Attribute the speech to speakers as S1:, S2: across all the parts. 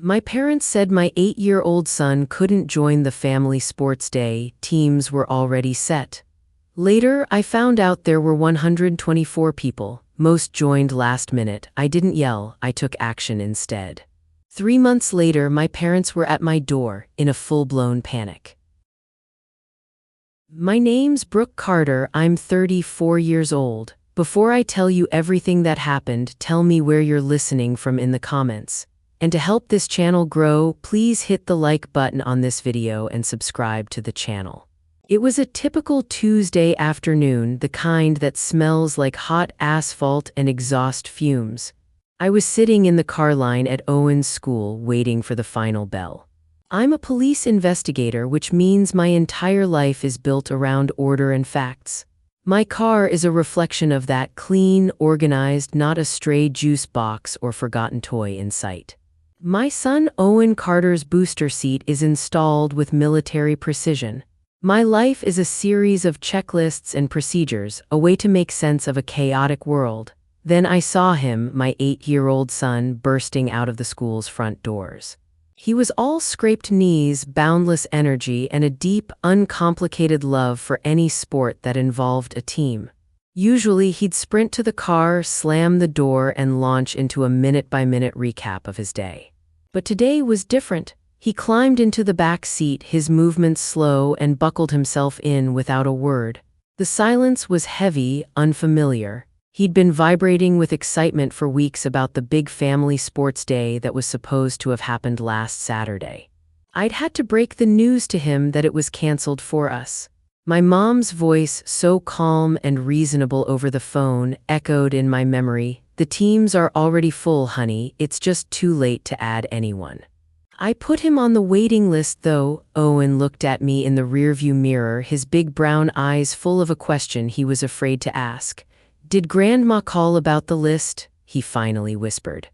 S1: My parents said my 8-year-old son couldn't join the family sports day, teams were already set. Later, I found out there were 124 people, most joined last minute. I didn't yell, I took action instead. 3 months later, my parents were at my door, in a full-blown panic. My name's Brooke Carter, I'm 34 years old. Before I tell you everything that happened, tell me where you're listening from in the comments. And to help this channel grow, please hit the like button on this video and subscribe to the channel. It was a typical Tuesday afternoon, the kind that smells like hot asphalt and exhaust fumes. I was sitting in the car line at Owen's school waiting for the final bell. I'm a police investigator, which means my entire life is built around order and facts. My car is a reflection of that, clean, organized, not a stray juice box or forgotten toy in sight. My son Owen Carter's booster seat is installed with military precision. My life is a series of checklists and procedures, a way to make sense of a chaotic world. Then I saw him, my 8-year-old son, bursting out of the school's front doors. He was all scraped knees, boundless energy, and a deep, uncomplicated love for any sport that involved a team. Usually, he'd sprint to the car, slam the door, and launch into a minute-by-minute recap of his day. But today was different. He climbed into the back seat, his movements slow, and buckled himself in without a word. The silence was heavy, unfamiliar. He'd been vibrating with excitement for weeks about the big family sports day that was supposed to have happened last Saturday. I'd had to break the news to him that it was canceled for us. My mom's voice, so calm and reasonable over the phone, echoed in my memory. "The teams are already full, honey. It's just too late to add anyone." I put him on the waiting list, though. Owen looked at me in the rearview mirror, his big brown eyes full of a question he was afraid to ask. "Did Grandma call about the list?" he finally whispered.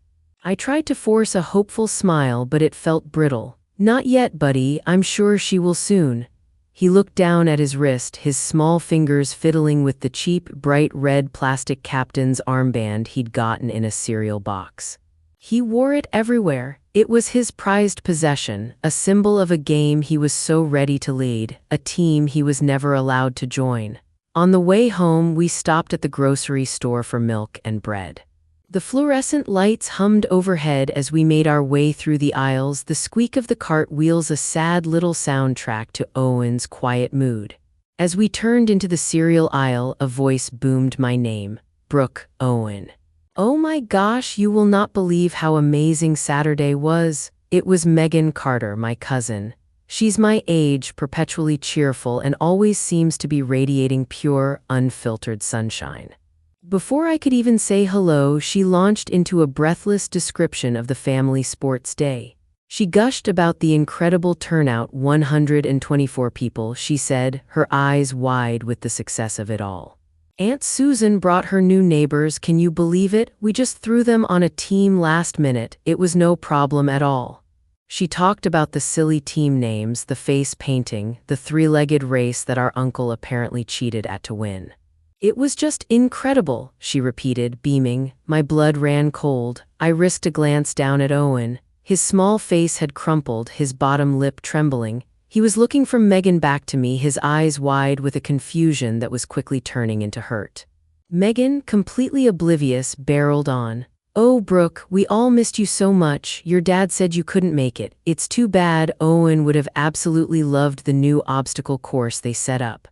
S1: I tried to force a hopeful smile, but it felt brittle. "Not yet, buddy. I'm sure she will soon." He looked down at his wrist, his small fingers fiddling with the cheap, bright red plastic captain's armband he'd gotten in a cereal box. He wore it everywhere. It was his prized possession, a symbol of a game he was so ready to lead, a team he was never allowed to join. On the way home, we stopped at the grocery store for milk and bread. The fluorescent lights hummed overhead as we made our way through the aisles, the squeak of the cart wheels a sad little soundtrack to Owen's quiet mood. As we turned into the cereal aisle, a voice boomed my name, "Brooke, Owen." Oh my gosh, you will not believe how amazing Saturday was. It was Megan Carter, my cousin. She's my age, perpetually cheerful, and always seems to be radiating pure, unfiltered sunshine. Before I could even say hello, she launched into a breathless description of the family sports day. She gushed about the incredible turnout, 124 people, she said, her eyes wide with the success of it all. "Aunt Susan brought her new neighbors, can you believe it? We just threw them on a team last minute, it was no problem at all." She talked about the silly team names, the face painting, the three-legged race that our uncle apparently cheated at to win. "It was just incredible," she repeated, beaming. My blood ran cold. I risked a glance down at Owen. His small face had crumpled, his bottom lip trembling. He was looking from Megan back to me, his eyes wide with a confusion that was quickly turning into hurt. Megan, completely oblivious, barreled on. "Oh, Brooke, we all missed you so much. Your dad said you couldn't make it. It's too bad. Owen would have absolutely loved the new obstacle course they set up."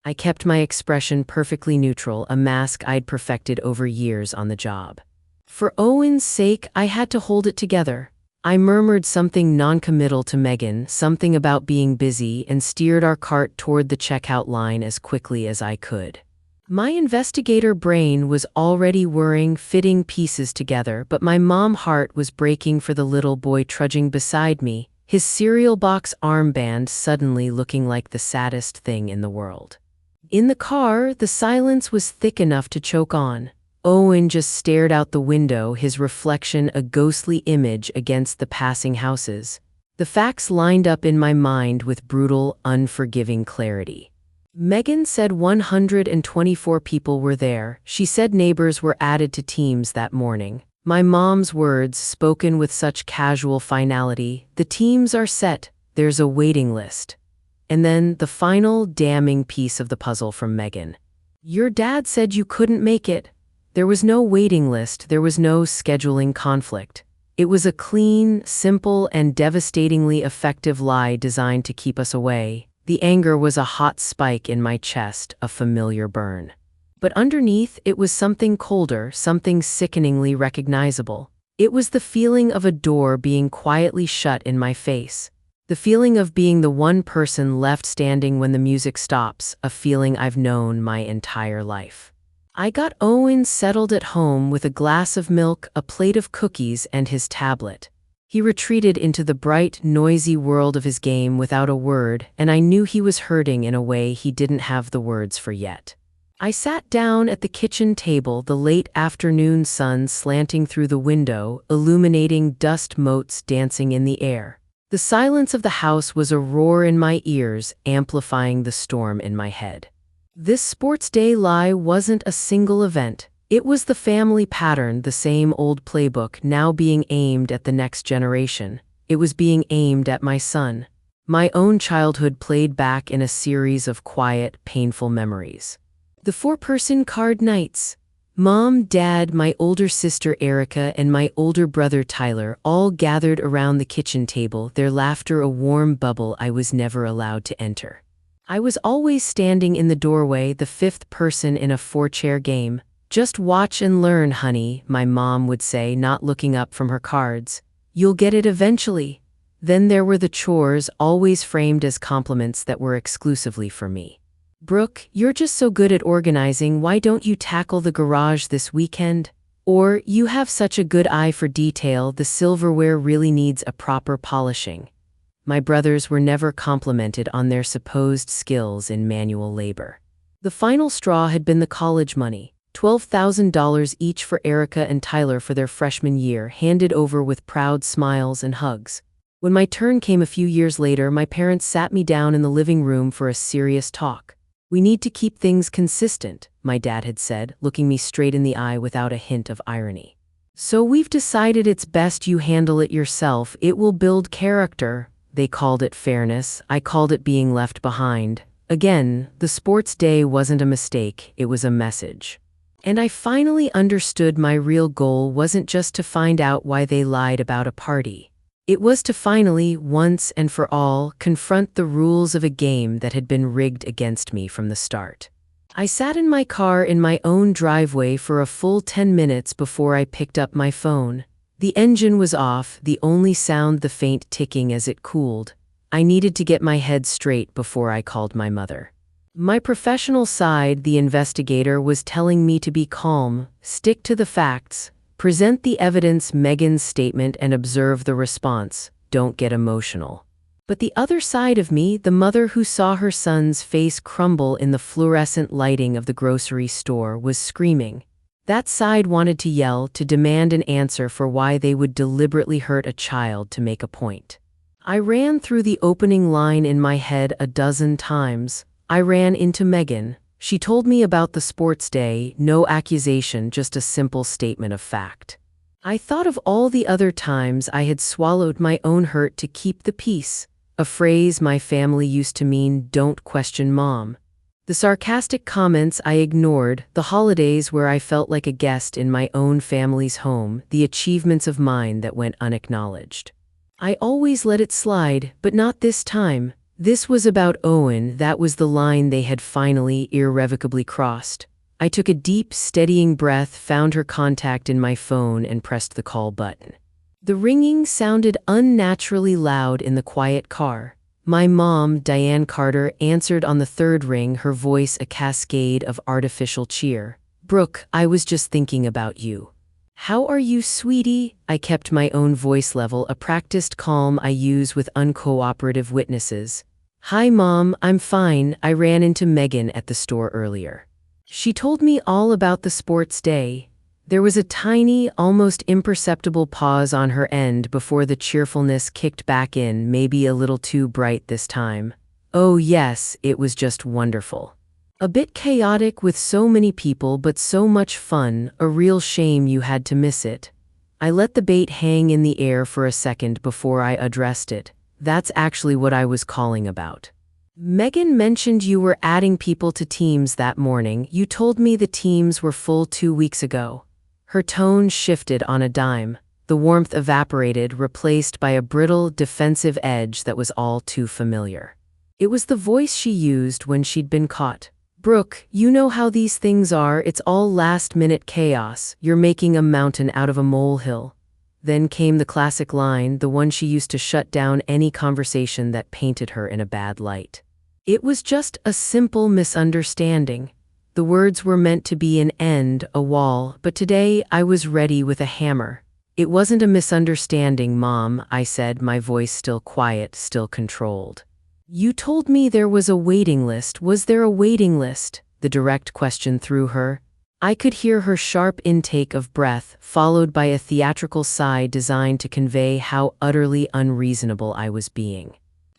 S1: I kept my expression perfectly neutral, a mask I'd perfected over years on the job. For Owen's sake, I had to hold it together. I murmured something non-committal to Megan, something about being busy, and steered our cart toward the checkout line as quickly as I could. My investigator brain was already whirring, fitting pieces together, but my mom heart was breaking for the little boy trudging beside me, his cereal box armband suddenly looking like the saddest thing in the world. In the car, the silence was thick enough to choke on. Owen just stared out the window, his reflection a ghostly image against the passing houses. The facts lined up in my mind with brutal, unforgiving clarity. Megan said 124 people were there. She said neighbors were added to teams that morning. My mom's words, spoken with such casual finality, the teams are set, there's a waiting list. And then the final damning piece of the puzzle from Megan. Your dad said you couldn't make it. There was no waiting list, there was no scheduling conflict. It was a clean, simple, and devastatingly effective lie designed to keep us away. The anger was a hot spike in my chest, a familiar burn. But underneath, it was something colder, something sickeningly recognizable. It was the feeling of a door being quietly shut in my face. The feeling of being the one person left standing when the music stops, a feeling I've known my entire life. I got Owen settled at home with a glass of milk, a plate of cookies, and his tablet. He retreated into the bright, noisy world of his game without a word, and I knew he was hurting in a way he didn't have the words for yet. I sat down at the kitchen table, the late afternoon sun slanting through the window, illuminating dust motes dancing in the air. The silence of the house was a roar in my ears, amplifying the storm in my head. This sports day lie wasn't a single event. It was the family pattern, the same old playbook, now being aimed at the next generation. It was being aimed at my son. My own childhood played back in a series of quiet, painful memories. The four-person card nights. Mom, Dad, my older sister Erica, and my older brother Tyler all gathered around the kitchen table, their laughter a warm bubble I was never allowed to enter. I was always standing in the doorway, the fifth person in a four-chair game. Just watch and learn, honey, my mom would say, not looking up from her cards. You'll get it eventually. Then there were the chores, always framed as compliments that were exclusively for me. Brooke, you're just so good at organizing, why don't you tackle the garage this weekend? Or, you have such a good eye for detail, the silverware really needs a proper polishing. My brothers were never complimented on their supposed skills in manual labor. The final straw had been the college money, $12,000 each for Erica and Tyler for their freshman year, handed over with proud smiles and hugs. When my turn came a few years later, my parents sat me down in the living room for a serious talk. We need to keep things consistent, my dad had said, looking me straight in the eye without a hint of irony. So we've decided it's best you handle it yourself. It will build character. They called it fairness. I called it being left behind. Again, the sports day wasn't a mistake. It was a message. And I finally understood my real goal wasn't just to find out why they lied about a party. It was to finally, once and for all, confront the rules of a game that had been rigged against me from the start. I sat in my car in my own driveway for a full 10 minutes before I picked up my phone. The engine was off, the only sound the faint ticking as it cooled. I needed to get my head straight before I called my mother. My professional side, the investigator, was telling me to be calm, stick to the facts, present the evidence, Megan's statement, and observe the response. Don't get emotional. But the other side of me, the mother who saw her son's face crumble in the fluorescent lighting of the grocery store, was screaming. That side wanted to yell, to demand an answer for why they would deliberately hurt a child to make a point. I ran through the opening line in my head a dozen times. I ran into Megan. She told me about the sports day, no accusation, just a simple statement of fact. I thought of all the other times I had swallowed my own hurt to keep the peace, a phrase my family used to mean, don't question mom. The sarcastic comments I ignored, the holidays where I felt like a guest in my own family's home, the achievements of mine that went unacknowledged. I always let it slide, but not this time. This was about Owen. That was the line they had finally, irrevocably crossed. I took a deep, steadying breath, found her contact in my phone, and pressed the call button. The ringing sounded unnaturally loud in the quiet car. My mom, Diane Carter, answered on the third ring, her voice a cascade of artificial cheer. Brooke, I was just thinking about you. How are you, sweetie? I kept my own voice level, a practiced calm I use with uncooperative witnesses. Hi, Mom, I'm fine. I ran into Megan at the store earlier. She told me all about the sports day. There was a tiny, almost imperceptible pause on her end before the cheerfulness kicked back in, maybe a little too bright this time. Oh yes, it was just wonderful. A bit chaotic with so many people, but so much fun, a real shame you had to miss it. I let the bait hang in the air for a second before I addressed it. That's actually what I was calling about. Megan mentioned you were adding people to teams that morning. You told me the teams were full 2 weeks ago. Her tone shifted on a dime. The warmth evaporated, replaced by a brittle, defensive edge that was all too familiar. It was the voice she used when she'd been caught. Brooke, you know how these things are. It's all last-minute chaos. You're making a mountain out of a molehill. Then came the classic line, the one she used to shut down any conversation that painted her in a bad light. It was just a simple misunderstanding. The words were meant to be an end, a wall, but today I was ready with a hammer. It wasn't a misunderstanding, Mom, I said, my voice still quiet, still controlled. You told me there was a waiting list. Was there a waiting list? The direct question threw her. I could hear her sharp intake of breath, followed by a theatrical sigh designed to convey how utterly unreasonable I was being.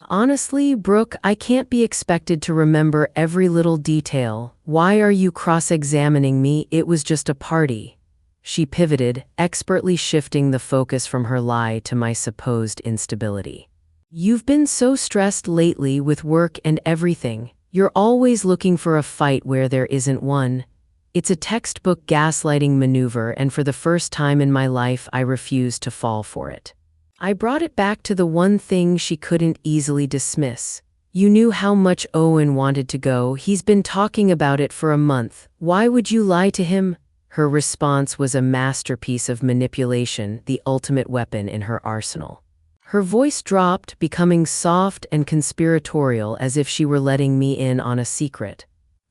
S1: Honestly, Brooke, I can't be expected to remember every little detail. Why are you cross-examining me? It was just a party. She pivoted, expertly shifting the focus from her lie to my supposed instability. You've been so stressed lately with work and everything. You're always looking for a fight where there isn't one. It's a textbook gaslighting maneuver, and for the first time in my life, I refused to fall for it. I brought it back to the one thing she couldn't easily dismiss. You knew how much Owen wanted to go. He's been talking about it for a month. Why would you lie to him? Her response was a masterpiece of manipulation, the ultimate weapon in her arsenal. Her voice dropped, becoming soft and conspiratorial, as if she were letting me in on a secret.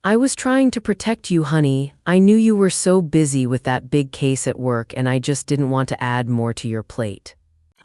S1: I was trying to protect you, honey. I knew you were so busy with that big case at work, and I just didn't want to add more to your plate.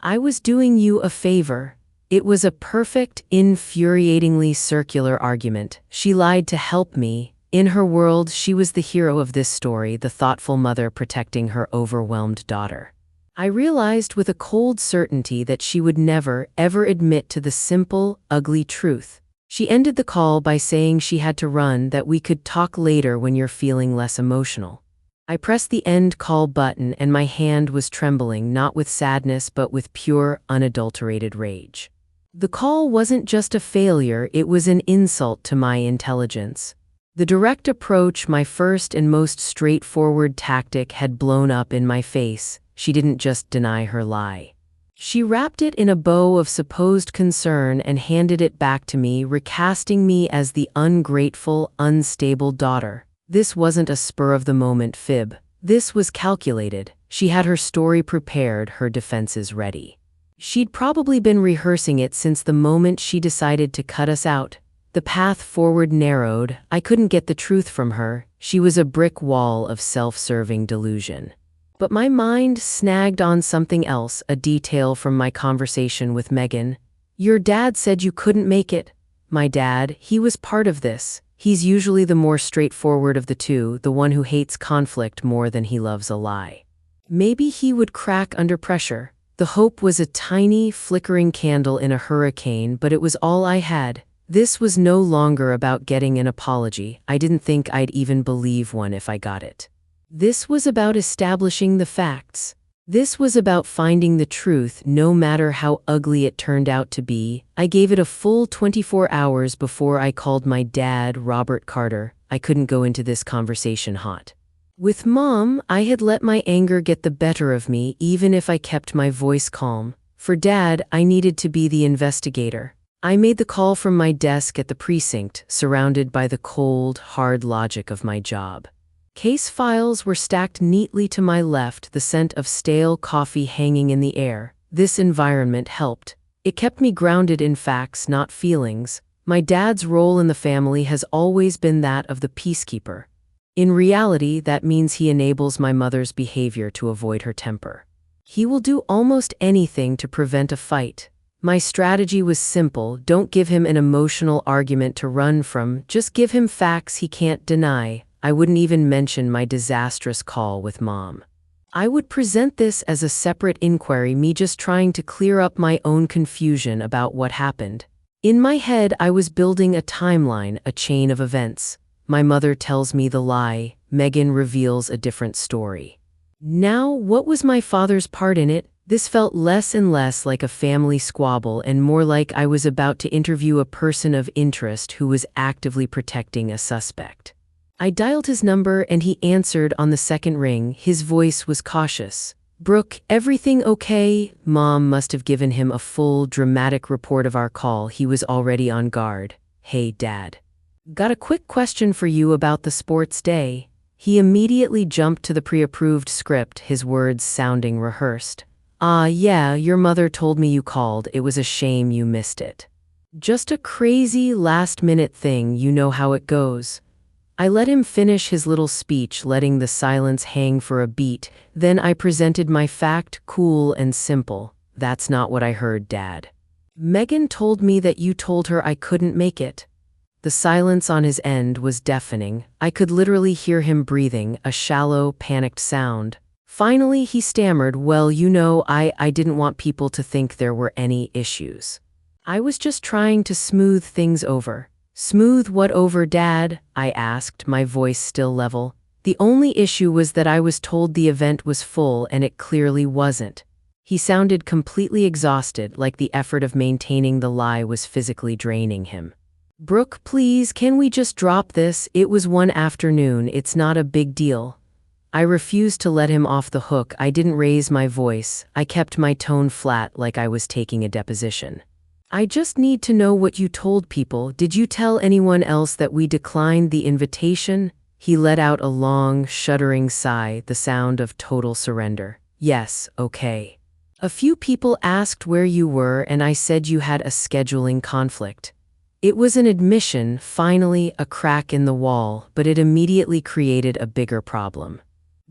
S1: I was doing you a favor. It was a perfect, infuriatingly circular argument. She lied to help me. In her world, she was the hero of this story, the thoughtful mother protecting her overwhelmed daughter. I realized with a cold certainty that she would never, ever admit to the simple, ugly truth. She ended the call by saying she had to run, that we could talk later when you're feeling less emotional. I pressed the end call button and my hand was trembling, not with sadness but with pure, unadulterated rage. The call wasn't just a failure, it was an insult to my intelligence. The direct approach, my first and most straightforward tactic, had blown up in my face. She didn't just deny her lie. She wrapped it in a bow of supposed concern and handed it back to me, recasting me as the ungrateful, unstable daughter. This wasn't a spur-of-the-moment fib. This was calculated. She had her story prepared, her defenses ready. She'd probably been rehearsing it since the moment she decided to cut us out. The path forward narrowed. I couldn't get the truth from her. She was a brick wall of self-serving delusion. But my mind snagged on something else, a detail from my conversation with Megan. Your dad said you couldn't make it. My dad, he was part of this. He's usually the more straightforward of the two, the one who hates conflict more than he loves a lie. Maybe he would crack under pressure. The hope was a tiny, flickering candle in a hurricane, but it was all I had. This was no longer about getting an apology. I didn't think I'd even believe one if I got it. This was about establishing the facts. This was about finding the truth, no matter how ugly it turned out to be. I gave it a full 24 hours before I called my dad, Robert Carter. I couldn't go into this conversation hot. With Mom, I had let my anger get the better of me, even if I kept my voice calm. For Dad, I needed to be the investigator. I made the call from my desk at the precinct, surrounded by the cold, hard logic of my job. Case files were stacked neatly to my left, the scent of stale coffee hanging in the air. This environment helped. It kept me grounded in facts, not feelings. My dad's role in the family has always been that of the peacekeeper. In reality, that means he enables my mother's behavior to avoid her temper. He will do almost anything to prevent a fight. My strategy was simple: don't give him an emotional argument to run from, just give him facts he can't deny. I wouldn't even mention my disastrous call with Mom. I would present this as a separate inquiry, me just trying to clear up my own confusion about what happened. In my head, I was building a timeline, a chain of events. My mother tells me the lie. Megan reveals a different story. Now, what was my father's part in it? This felt less and less like a family squabble and more like I was about to interview a person of interest who was actively protecting a suspect. I dialed his number and he answered on the second ring. His voice was cautious. "Brooke, everything okay?" Mom must have given him a full, dramatic report of our call. He was already on guard. "Hey, Dad. Got a quick question for you about the sports day." He immediately jumped to the pre-approved script, his words sounding rehearsed. Yeah, your mother told me you called. It was a shame you missed it. Just a crazy last-minute thing, you know how it goes." I let him finish his little speech, letting the silence hang for a beat. Then I presented my fact, cool and simple. "That's not what I heard, Dad. Megan told me that you told her I couldn't make it." The silence on his end was deafening. I could literally hear him breathing, a shallow, panicked sound. Finally, he stammered, "Well, you know, I didn't want people to think there were any issues. I was just trying to smooth things over." "Smooth what over, Dad?" I asked, my voice still level. "The only issue was that I was told the event was full and it clearly wasn't." He sounded completely exhausted, like the effort of maintaining the lie was physically draining him. "Brooke, please, can we just drop this? It was one afternoon, it's not a big deal." I refused to let him off the hook. I didn't raise my voice. I kept my tone flat, like I was taking a deposition. "I just need to know what you told people. Did you tell anyone else that we declined the invitation?" He let out a long, shuddering sigh, the sound of total surrender. "Yes, okay. A few people asked where you were and I said you had a scheduling conflict." It was an admission, finally, a crack in the wall, but it immediately created a bigger problem.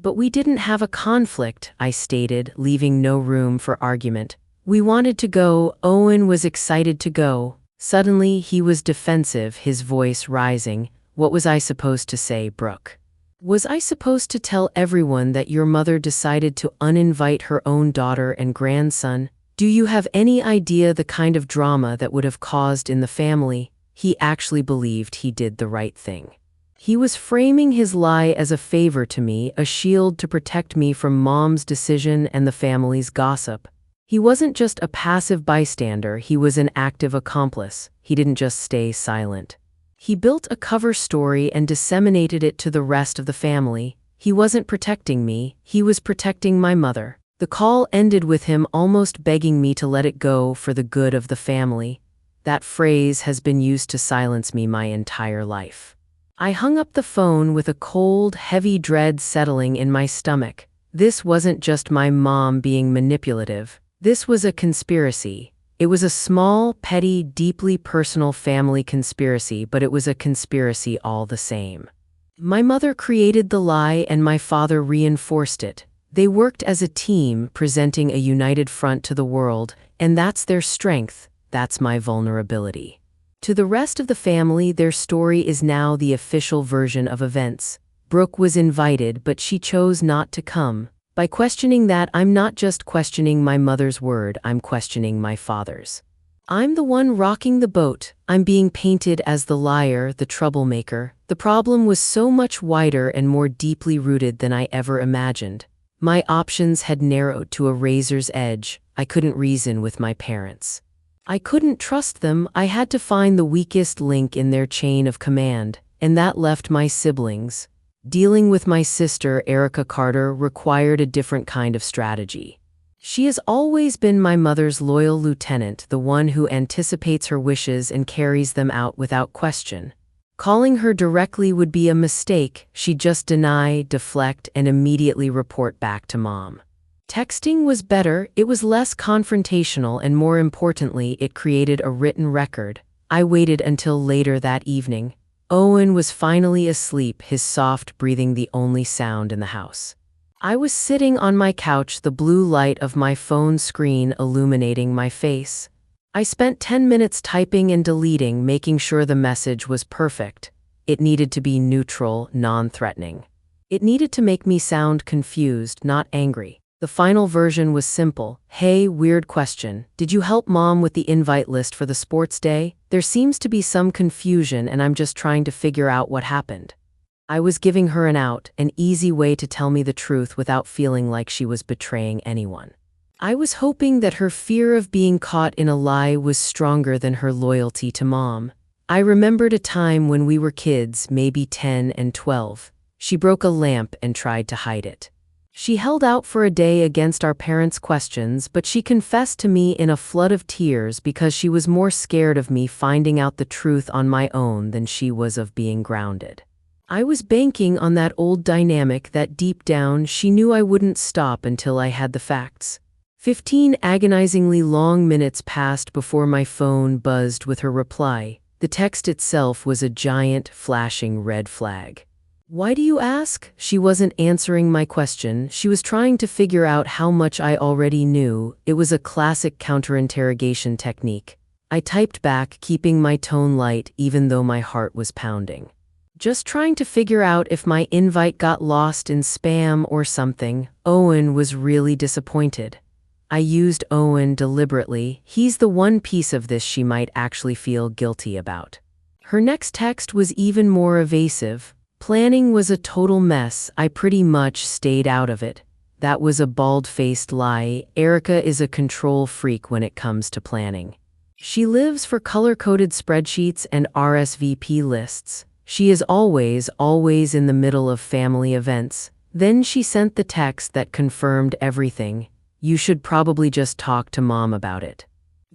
S1: "But we didn't have a conflict," I stated, leaving no room for argument. "We wanted to go." Owen was excited to go. Suddenly, he was defensive, his voice rising. "What was I supposed to say, Brooke? Was I supposed to tell everyone that your mother decided to uninvite her own daughter and grandson? Do you have any idea the kind of drama that would have caused in the family?" He actually believed he did the right thing. He was framing his lie as a favor to me, a shield to protect me from Mom's decision and the family's gossip. He wasn't just a passive bystander, he was an active accomplice. He didn't just stay silent. He built a cover story and disseminated it to the rest of the family. He wasn't protecting me, he was protecting my mother. The call ended with him almost begging me to let it go for the good of the family. That phrase has been used to silence me my entire life. I hung up the phone with a cold, heavy dread settling in my stomach. This wasn't just my mom being manipulative. This was a conspiracy. It was a small, petty, deeply personal family conspiracy, but it was a conspiracy all the same. My mother created the lie and my father reinforced it. They worked as a team, presenting a united front to the world, and that's their strength, that's my vulnerability. To the rest of the family, their story is now the official version of events. Brooke was invited, but she chose not to come. By questioning that, I'm not just questioning my mother's word, I'm questioning my father's. I'm the one rocking the boat. I'm being painted as the liar, the troublemaker. The problem was so much wider and more deeply rooted than I ever imagined. My options had narrowed to a razor's edge. I couldn't reason with my parents. I couldn't trust them. I had to find the weakest link in their chain of command, and that left my siblings. Dealing with my sister, Erica Carter, required a different kind of strategy. She has always been my mother's loyal lieutenant, the one who anticipates her wishes and carries them out without question. Calling her directly would be a mistake. She'd just deny, deflect, and immediately report back to Mom. Texting was better. It was less confrontational, and more importantly, it created a written record. I waited until later that evening. Owen was finally asleep, his soft breathing the only sound in the house. I was sitting on my couch, the blue light of my phone screen illuminating my face. I spent 10 minutes typing and deleting, making sure the message was perfect. It needed to be neutral, non-threatening. It needed to make me sound confused, not angry. The final version was simple. "Hey, weird question. Did you help Mom with the invite list for the sports day? There seems to be some confusion and I'm just trying to figure out what happened." I was giving her an out, an easy way to tell me the truth without feeling like she was betraying anyone. I was hoping that her fear of being caught in a lie was stronger than her loyalty to Mom. I remembered a time when we were kids, maybe 10 and 12. She broke a lamp and tried to hide it. She held out for a day against our parents' questions, but she confessed to me in a flood of tears because she was more scared of me finding out the truth on my own than she was of being grounded. I was banking on that old dynamic that deep down she knew I wouldn't stop until I had the facts. 15 agonizingly long minutes passed before my phone buzzed with her reply. The text itself was a giant, flashing red flag. "Why do you ask?" She wasn't answering my question. She was trying to figure out how much I already knew. It was a classic counterinterrogation technique. I typed back, keeping my tone light even though my heart was pounding. "Just trying to figure out if my invite got lost in spam or something." Owen was really disappointed. I used Owen deliberately. He's the one piece of this she might actually feel guilty about. Her next text was even more evasive. "Planning was a total mess. I pretty much stayed out of it." That was a bald-faced lie. Erica is a control freak when it comes to planning. She lives for color-coded spreadsheets and RSVP lists. She is always in the middle of family events. Then she sent the text that confirmed everything. "You should probably just talk to Mom about it.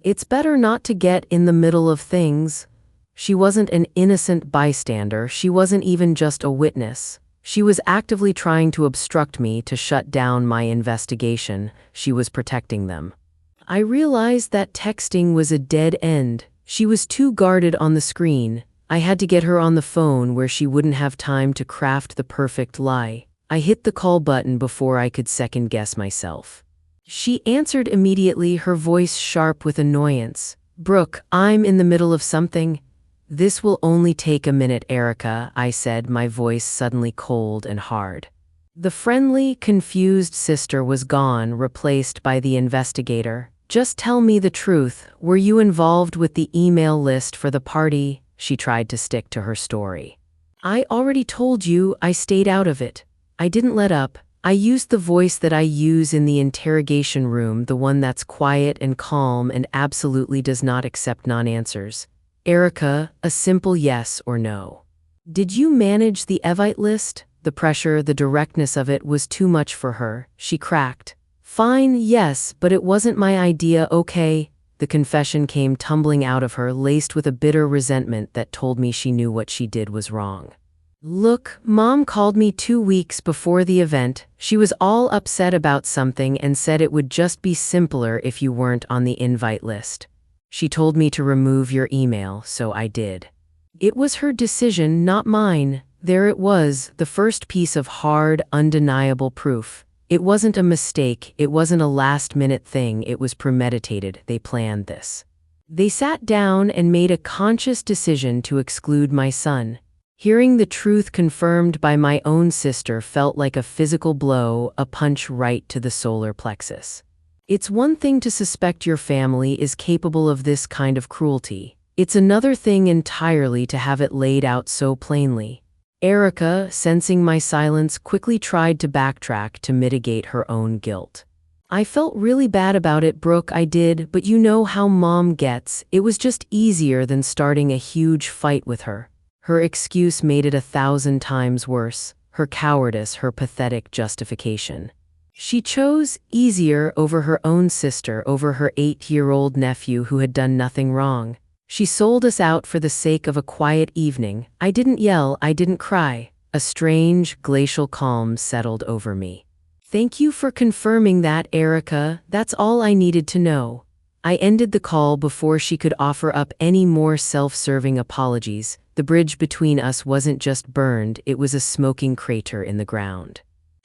S1: It's better not to get in the middle of things." She wasn't an innocent bystander. She wasn't even just a witness. She was actively trying to obstruct me, to shut down my investigation. She was protecting them. I realized that texting was a dead end. She was too guarded on the screen. I had to get her on the phone where she wouldn't have time to craft the perfect lie. I hit the call button before I could second-guess myself. She answered immediately, her voice sharp with annoyance. "Brooke, I'm in the middle of something." "This will only take a minute, Erica," I said, my voice suddenly cold and hard. The friendly, confused sister was gone, replaced by the investigator. "Just tell me the truth. Were you involved with the email list for the party?" She tried to stick to her story. "I already told you. I stayed out of it." I didn't let up. I used the voice that I use in the interrogation room, the one that's quiet and calm and absolutely does not accept non-answers. "Erica, a simple yes or no. Did you manage the evite list?" The pressure, the directness of it was too much for her. She cracked. "Fine, yes, but it wasn't my idea, okay?" The confession came tumbling out of her, laced with a bitter resentment that told me she knew what she did was wrong. "Look, Mom called me 2 weeks before the event. She was all upset about something and said it would just be simpler if you weren't on the invite list. She told me to remove your email, so I did. It was her decision, not mine." There it was, the first piece of hard, undeniable proof. It wasn't a mistake, it wasn't a last-minute thing, it was premeditated. They planned this. They sat down and made a conscious decision to exclude my son. Hearing the truth confirmed by my own sister felt like a physical blow, a punch right to the solar plexus. It's one thing to suspect your family is capable of this kind of cruelty. It's another thing entirely to have it laid out so plainly. Erica, sensing my silence, quickly tried to backtrack to mitigate her own guilt. "I felt really bad about it, Brooke, I did, but you know how Mom gets. It was just easier than starting a huge fight with her." Her excuse made it 1,000 times worse. Her cowardice, her pathetic justification. She chose easier over her own sister, over her 8-year-old nephew who had done nothing wrong. She sold us out for the sake of a quiet evening. I didn't yell, I didn't cry. A strange, glacial calm settled over me. "Thank you for confirming that, Erica. That's all I needed to know." I ended the call before she could offer up any more self-serving apologies. The bridge between us wasn't just burned, it was a smoking crater in the ground.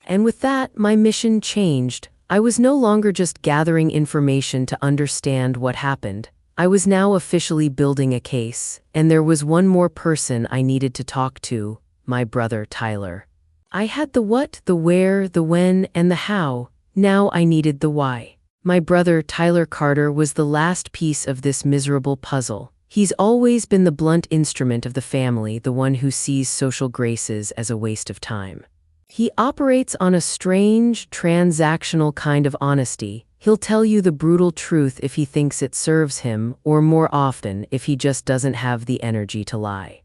S1: And with that, my mission changed. I was no longer just gathering information to understand what happened. I was now officially building a case, and there was one more person I needed to talk to, my brother Tyler. I had the what, the where, the when, and the how. Now I needed the why. My brother Tyler Carter was the last piece of this miserable puzzle. He's always been the blunt instrument of the family, the one who sees social graces as a waste of time. He operates on a strange, transactional kind of honesty. He'll tell you the brutal truth if he thinks it serves him, or more often, if he just doesn't have the energy to lie.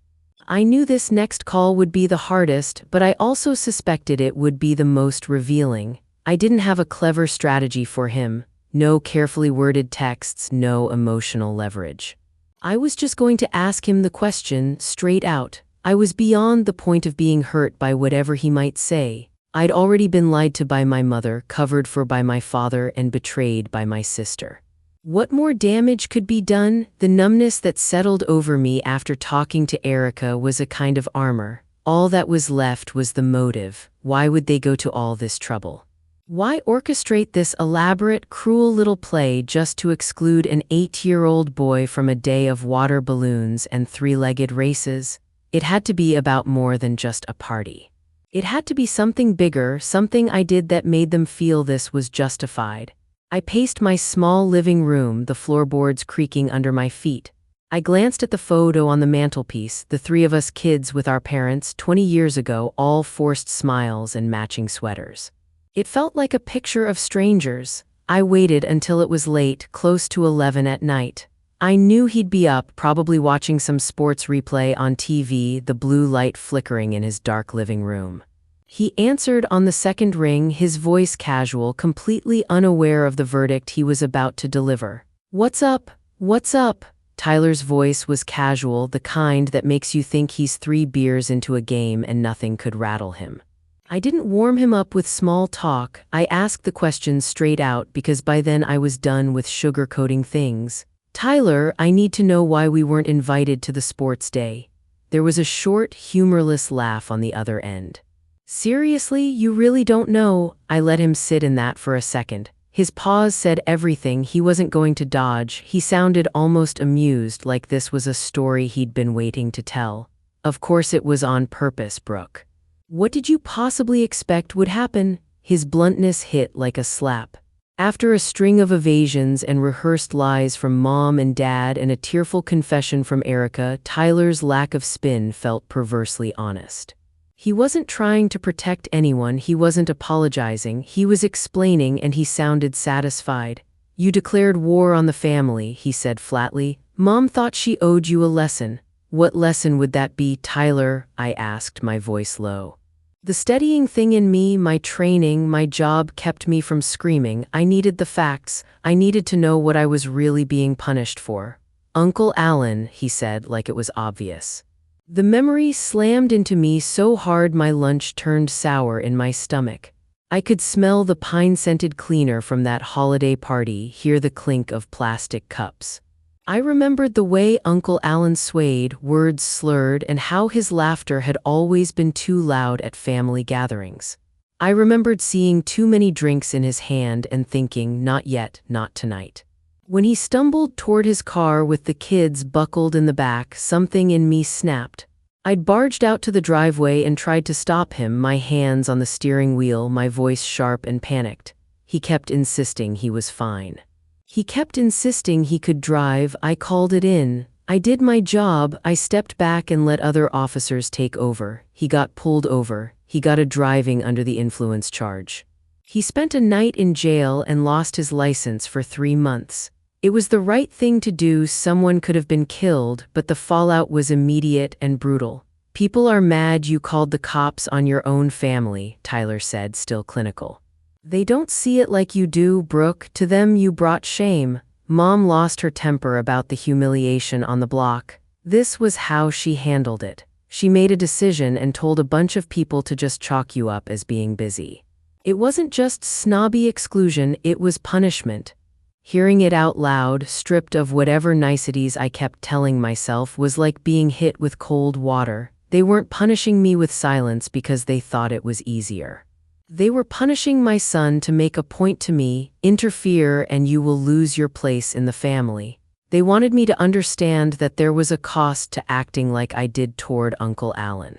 S1: I knew this next call would be the hardest, but I also suspected it would be the most revealing. I didn't have a clever strategy for him. No carefully worded texts, no emotional leverage. I was just going to ask him the question straight out. I was beyond the point of being hurt by whatever he might say. I'd already been lied to by my mother, covered for by my father, and betrayed by my sister. What more damage could be done? The numbness that settled over me after talking to Erica was a kind of armor. All that was left was the motive. Why would they go to all this trouble? Why orchestrate this elaborate, cruel little play just to exclude an 8-year-old boy from a day of water balloons and three-legged races? It had to be about more than just a party. It had to be something bigger, something I did that made them feel this was justified. I paced my small living room, the floorboards creaking under my feet. I glanced at the photo on the mantelpiece, the three of us kids with our parents 20 years ago, all forced smiles and matching sweaters. It felt like a picture of strangers. I waited until it was late, close to 11 at night. I knew he'd be up, probably watching some sports replay on TV, the blue light flickering in his dark living room. He answered on the second ring, his voice casual, completely unaware of the verdict he was about to deliver. "What's up? What's up?" Tyler's voice was casual, the kind that makes you think he's 3 beers into a game and nothing could rattle him. I didn't warm him up with small talk. I asked the questions straight out because by then I was done with sugarcoating things. "Tyler, I need to know why we weren't invited to the sports day." There was a short, humorless laugh on the other end. "Seriously, you really don't know?" I let him sit in that for a second. His pause said everything. He wasn't going to dodge. He sounded almost amused, like this was a story he'd been waiting to tell. "Of course it was on purpose, Brooke. What did you possibly expect would happen?" His bluntness hit like a slap. After a string of evasions and rehearsed lies from Mom and Dad and a tearful confession from Erica, Tyler's lack of spin felt perversely honest. He wasn't trying to protect anyone, he wasn't apologizing, he was explaining, and he sounded satisfied. "You declared war on the family," he said flatly. "Mom thought she owed you a lesson." "What lesson would that be, Tyler?" I asked, my voice low. The steadying thing in me, my training, my job kept me from screaming. I needed the facts. I needed to know what I was really being punished for. "Uncle Alan," he said, like it was obvious. The memory slammed into me so hard my lunch turned sour in my stomach. I could smell the pine-scented cleaner from that holiday party, hear the clink of plastic cups. I remembered the way Uncle Alan swayed, words slurred, and how his laughter had always been too loud at family gatherings. I remembered seeing too many drinks in his hand and thinking, not yet, not tonight. When he stumbled toward his car with the kids buckled in the back, something in me snapped. I'd barged out to the driveway and tried to stop him, my hands on the steering wheel, my voice sharp and panicked. He kept insisting he was fine. He kept insisting he could drive. I called it in. I did my job. I stepped back and let other officers take over. He got pulled over. He got a driving under the influence charge. He spent a night in jail and lost his license for 3 months. It was the right thing to do. Someone could have been killed, but the fallout was immediate and brutal. "People are mad you called the cops on your own family," Tyler said, still clinical. "They don't see it like you do, Brooke. To them you brought shame." Mom lost her temper about the humiliation on the block. This was how she handled it. She made a decision and told a bunch of people to just chalk you up as being busy. It wasn't just snobby exclusion, it was punishment. Hearing it out loud, stripped of whatever niceties I kept telling myself, was like being hit with cold water. They weren't punishing me with silence because they thought it was easier. They were punishing my son to make a point to me, interfere and you will lose your place in the family. They wanted me to understand that there was a cost to acting like I did toward Uncle Alan.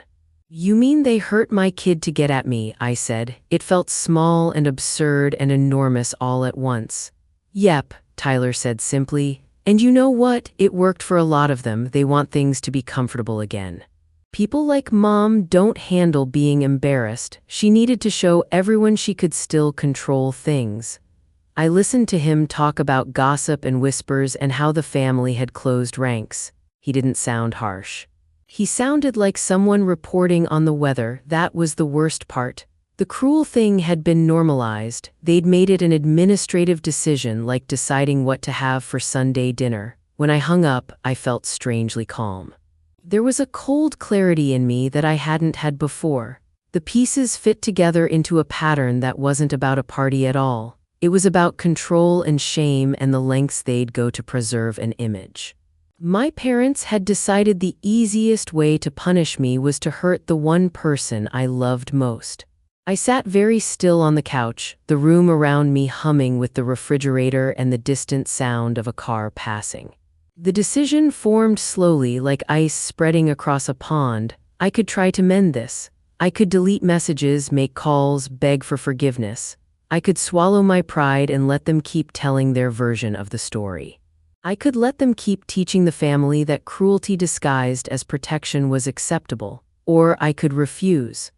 S1: "You mean they hurt my kid to get at me?" I said. It felt small and absurd and enormous all at once. "Yep," Tyler said simply. And you know what? It worked for a lot of them. They want things to be comfortable again. People like Mom don't handle being embarrassed. She needed to show everyone she could still control things. I listened to him talk about gossip and whispers and how the family had closed ranks. He didn't sound harsh. He sounded like someone reporting on the weather. That was the worst part. The cruel thing had been normalized. They'd made it an administrative decision, like deciding what to have for Sunday dinner. When I hung up, I felt strangely calm. There was a cold clarity in me that I hadn't had before. The pieces fit together into a pattern that wasn't about a party at all. It was about control and shame and the lengths they'd go to preserve an image. My parents had decided the easiest way to punish me was to hurt the one person I loved most. I sat very still on the couch, the room around me humming with the refrigerator and the distant sound of a car passing. The decision formed slowly, like ice spreading across a pond. I could try to mend this. I could delete messages, make calls, beg for forgiveness. I could swallow my pride and let them keep telling their version of the story. I could let them keep teaching the family that cruelty disguised as protection was acceptable. Or I could refuse.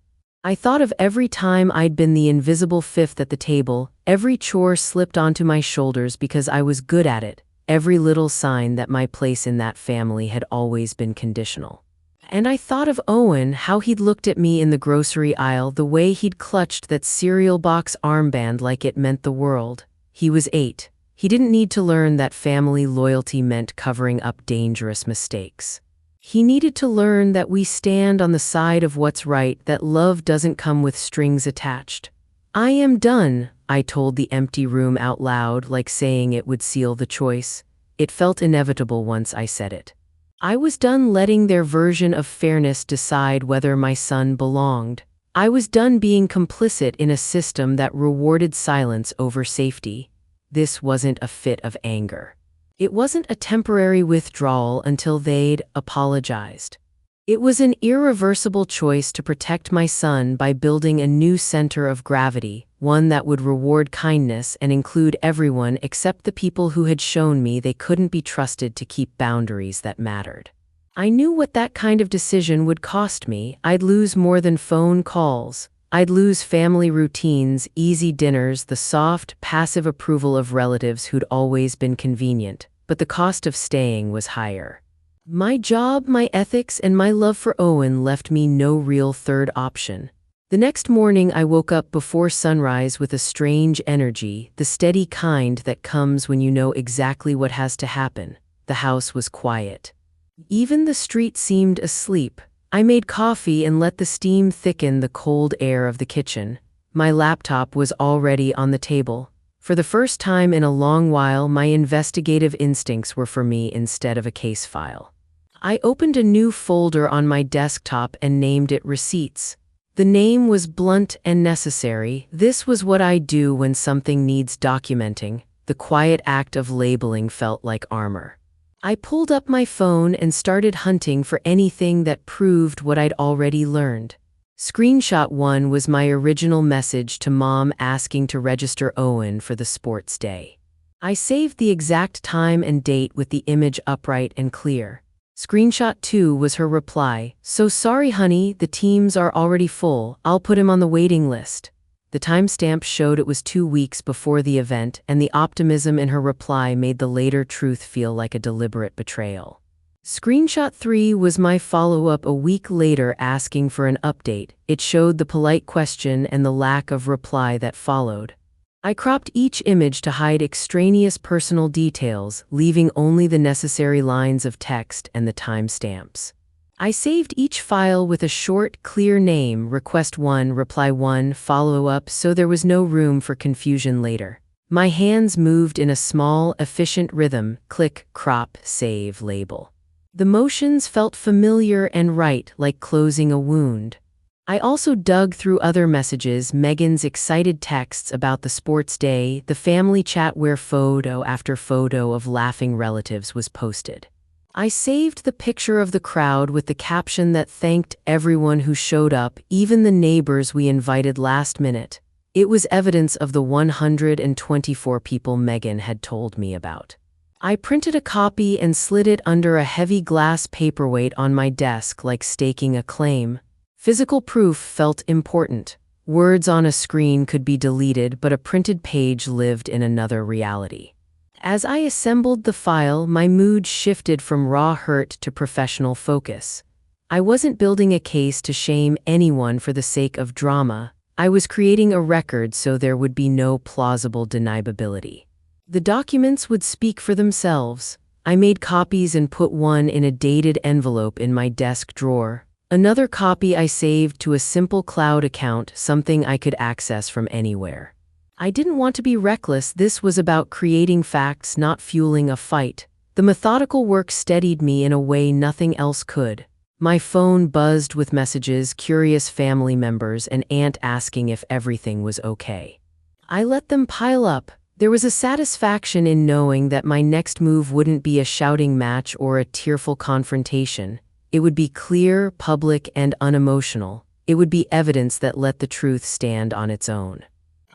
S1: I thought of every time I'd been the invisible fifth at the table, every chore slipped onto my shoulders because I was good at it. Every little sign that my place in that family had always been conditional. And I thought of Owen, how he'd looked at me in the grocery aisle, the way he'd clutched that cereal box armband like it meant the world. He was 8. He didn't need to learn that family loyalty meant covering up dangerous mistakes. He needed to learn that we stand on the side of what's right, that love doesn't come with strings attached. I am done, I told the empty room out loud, like saying it would seal the choice. It felt inevitable once I said it. I was done letting their version of fairness decide whether my son belonged. I was done being complicit in a system that rewarded silence over safety. This wasn't a fit of anger. It wasn't a temporary withdrawal until they'd apologized. It was an irreversible choice to protect my son by building a new center of gravity, one that would reward kindness and include everyone except the people who had shown me they couldn't be trusted to keep boundaries that mattered. I knew what that kind of decision would cost me. I'd lose more than phone calls. I'd lose family routines, easy dinners, the soft, passive approval of relatives who'd always been convenient. But the cost of staying was higher. My job, my ethics, and my love for Owen left me no real third option. The next morning I woke up before sunrise with a strange energy, the steady kind that comes when you know exactly what has to happen. The house was quiet. Even the street seemed asleep. I made coffee and let the steam thicken the cold air of the kitchen. My laptop was already on the table. For the first time in a long while, my investigative instincts were for me instead of a case file. I opened a new folder on my desktop and named it Receipts. The name was blunt and necessary. This was what I do when something needs documenting. The quiet act of labeling felt like armor. I pulled up my phone and started hunting for anything that proved what I'd already learned. Screenshot 1 was my original message to Mom asking to register Owen for the sports day. I saved the exact time and date with the image upright and clear. Screenshot 2 was her reply, "So sorry honey, the teams are already full. I'll put him on the waiting list." The timestamp showed it was 2 weeks before the event, and the optimism in her reply made the later truth feel like a deliberate betrayal. Screenshot 3 was my follow-up a week later asking for an update. It showed the polite question and the lack of reply that followed. I cropped each image to hide extraneous personal details, leaving only the necessary lines of text and the timestamps. I saved each file with a short, clear name, request 1, reply 1, follow-up, so there was no room for confusion later. My hands moved in a small, efficient rhythm: click, crop, save, label. The motions felt familiar and right, like closing a wound. I also dug through other messages, Megan's excited texts about the sports day, the family chat where photo after photo of laughing relatives was posted. I saved the picture of the crowd with the caption that thanked everyone who showed up, even the neighbors we invited last minute. It was evidence of the 124 people Megan had told me about. I printed a copy and slid it under a heavy glass paperweight on my desk like staking a claim. Physical proof felt important. Words on a screen could be deleted, but a printed page lived in another reality. As I assembled the file, my mood shifted from raw hurt to professional focus. I wasn't building a case to shame anyone for the sake of drama. I was creating a record so there would be no plausible deniability. The documents would speak for themselves. I made copies and put one in a dated envelope in my desk drawer. Another copy I saved to a simple cloud account, something I could access from anywhere. I didn't want to be reckless. This was about creating facts, not fueling a fight. The methodical work steadied me in a way nothing else could. My phone buzzed with messages, curious family members, and aunt asking if everything was okay. I let them pile up. There was a satisfaction in knowing that my next move wouldn't be a shouting match or a tearful confrontation. It would be clear, public, and unemotional. It would be evidence that let the truth stand on its own.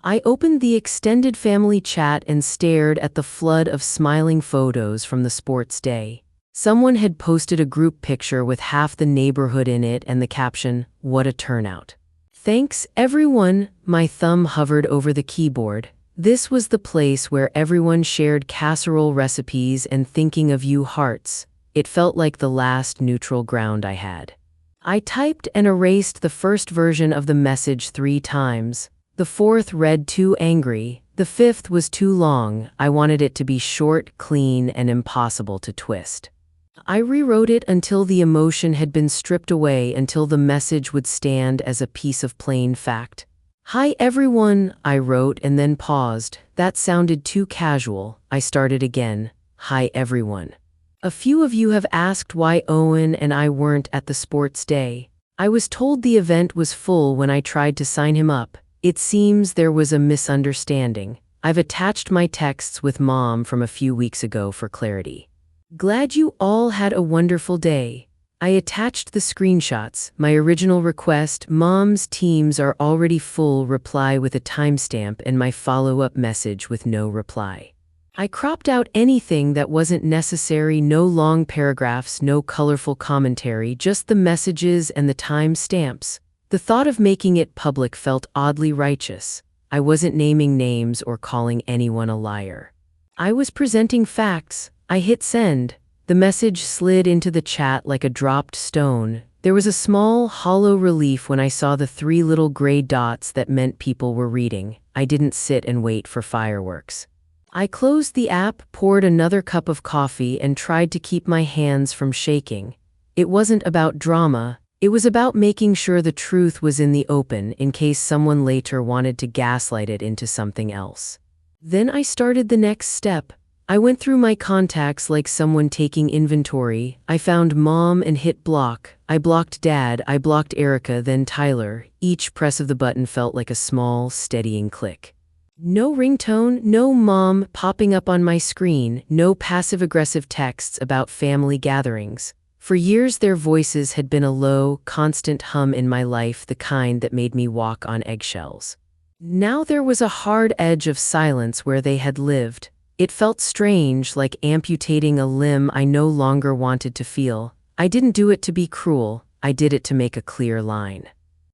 S1: I opened the extended family chat and stared at the flood of smiling photos from the sports day. Someone had posted a group picture with half the neighborhood in it and the caption, "What a turnout." Thanks, everyone. My thumb hovered over the keyboard. This was the place where everyone shared casserole recipes and thinking of you hearts. It felt like the last neutral ground I had. I typed and erased the first version of the message 3 times. The fourth read too angry. The fifth was too long. I wanted it to be short, clean, and impossible to twist. I rewrote it until the emotion had been stripped away, until the message would stand as a piece of plain fact. "Hi everyone," I wrote and then paused. That sounded too casual. I started again. "Hi everyone. A few of you have asked why Owen and I weren't at the sports day. I was told the event was full when I tried to sign him up. It seems there was a misunderstanding. I've attached my texts with Mom from a few weeks ago for clarity. Glad you all had a wonderful day." I attached the screenshots. My original request, "Mom's teams are already full," reply with a timestamp, and my follow-up message with no reply. I cropped out anything that wasn't necessary, no long paragraphs, no colorful commentary, just the messages and the time stamps. The thought of making it public felt oddly righteous. I wasn't naming names or calling anyone a liar. I was presenting facts. I hit send. The message slid into the chat like a dropped stone. There was a small, hollow relief when I saw the 3 little gray dots that meant people were reading. I didn't sit and wait for fireworks. I closed the app, poured another cup of coffee, and tried to keep my hands from shaking. It wasn't about drama. It was about making sure the truth was in the open in case someone later wanted to gaslight it into something else. Then I started the next step. I went through my contacts like someone taking inventory. I found Mom and hit block. I blocked Dad. I blocked Erica, then Tyler. Each press of the button felt like a small, steadying click. No ringtone, no Mom popping up on my screen, no passive-aggressive texts about family gatherings. For years, their voices had been a low, constant hum in my life, the kind that made me walk on eggshells. Now there was a hard edge of silence where they had lived. It felt strange, like amputating a limb I no longer wanted to feel. I didn't do it to be cruel. I did it to make a clear line.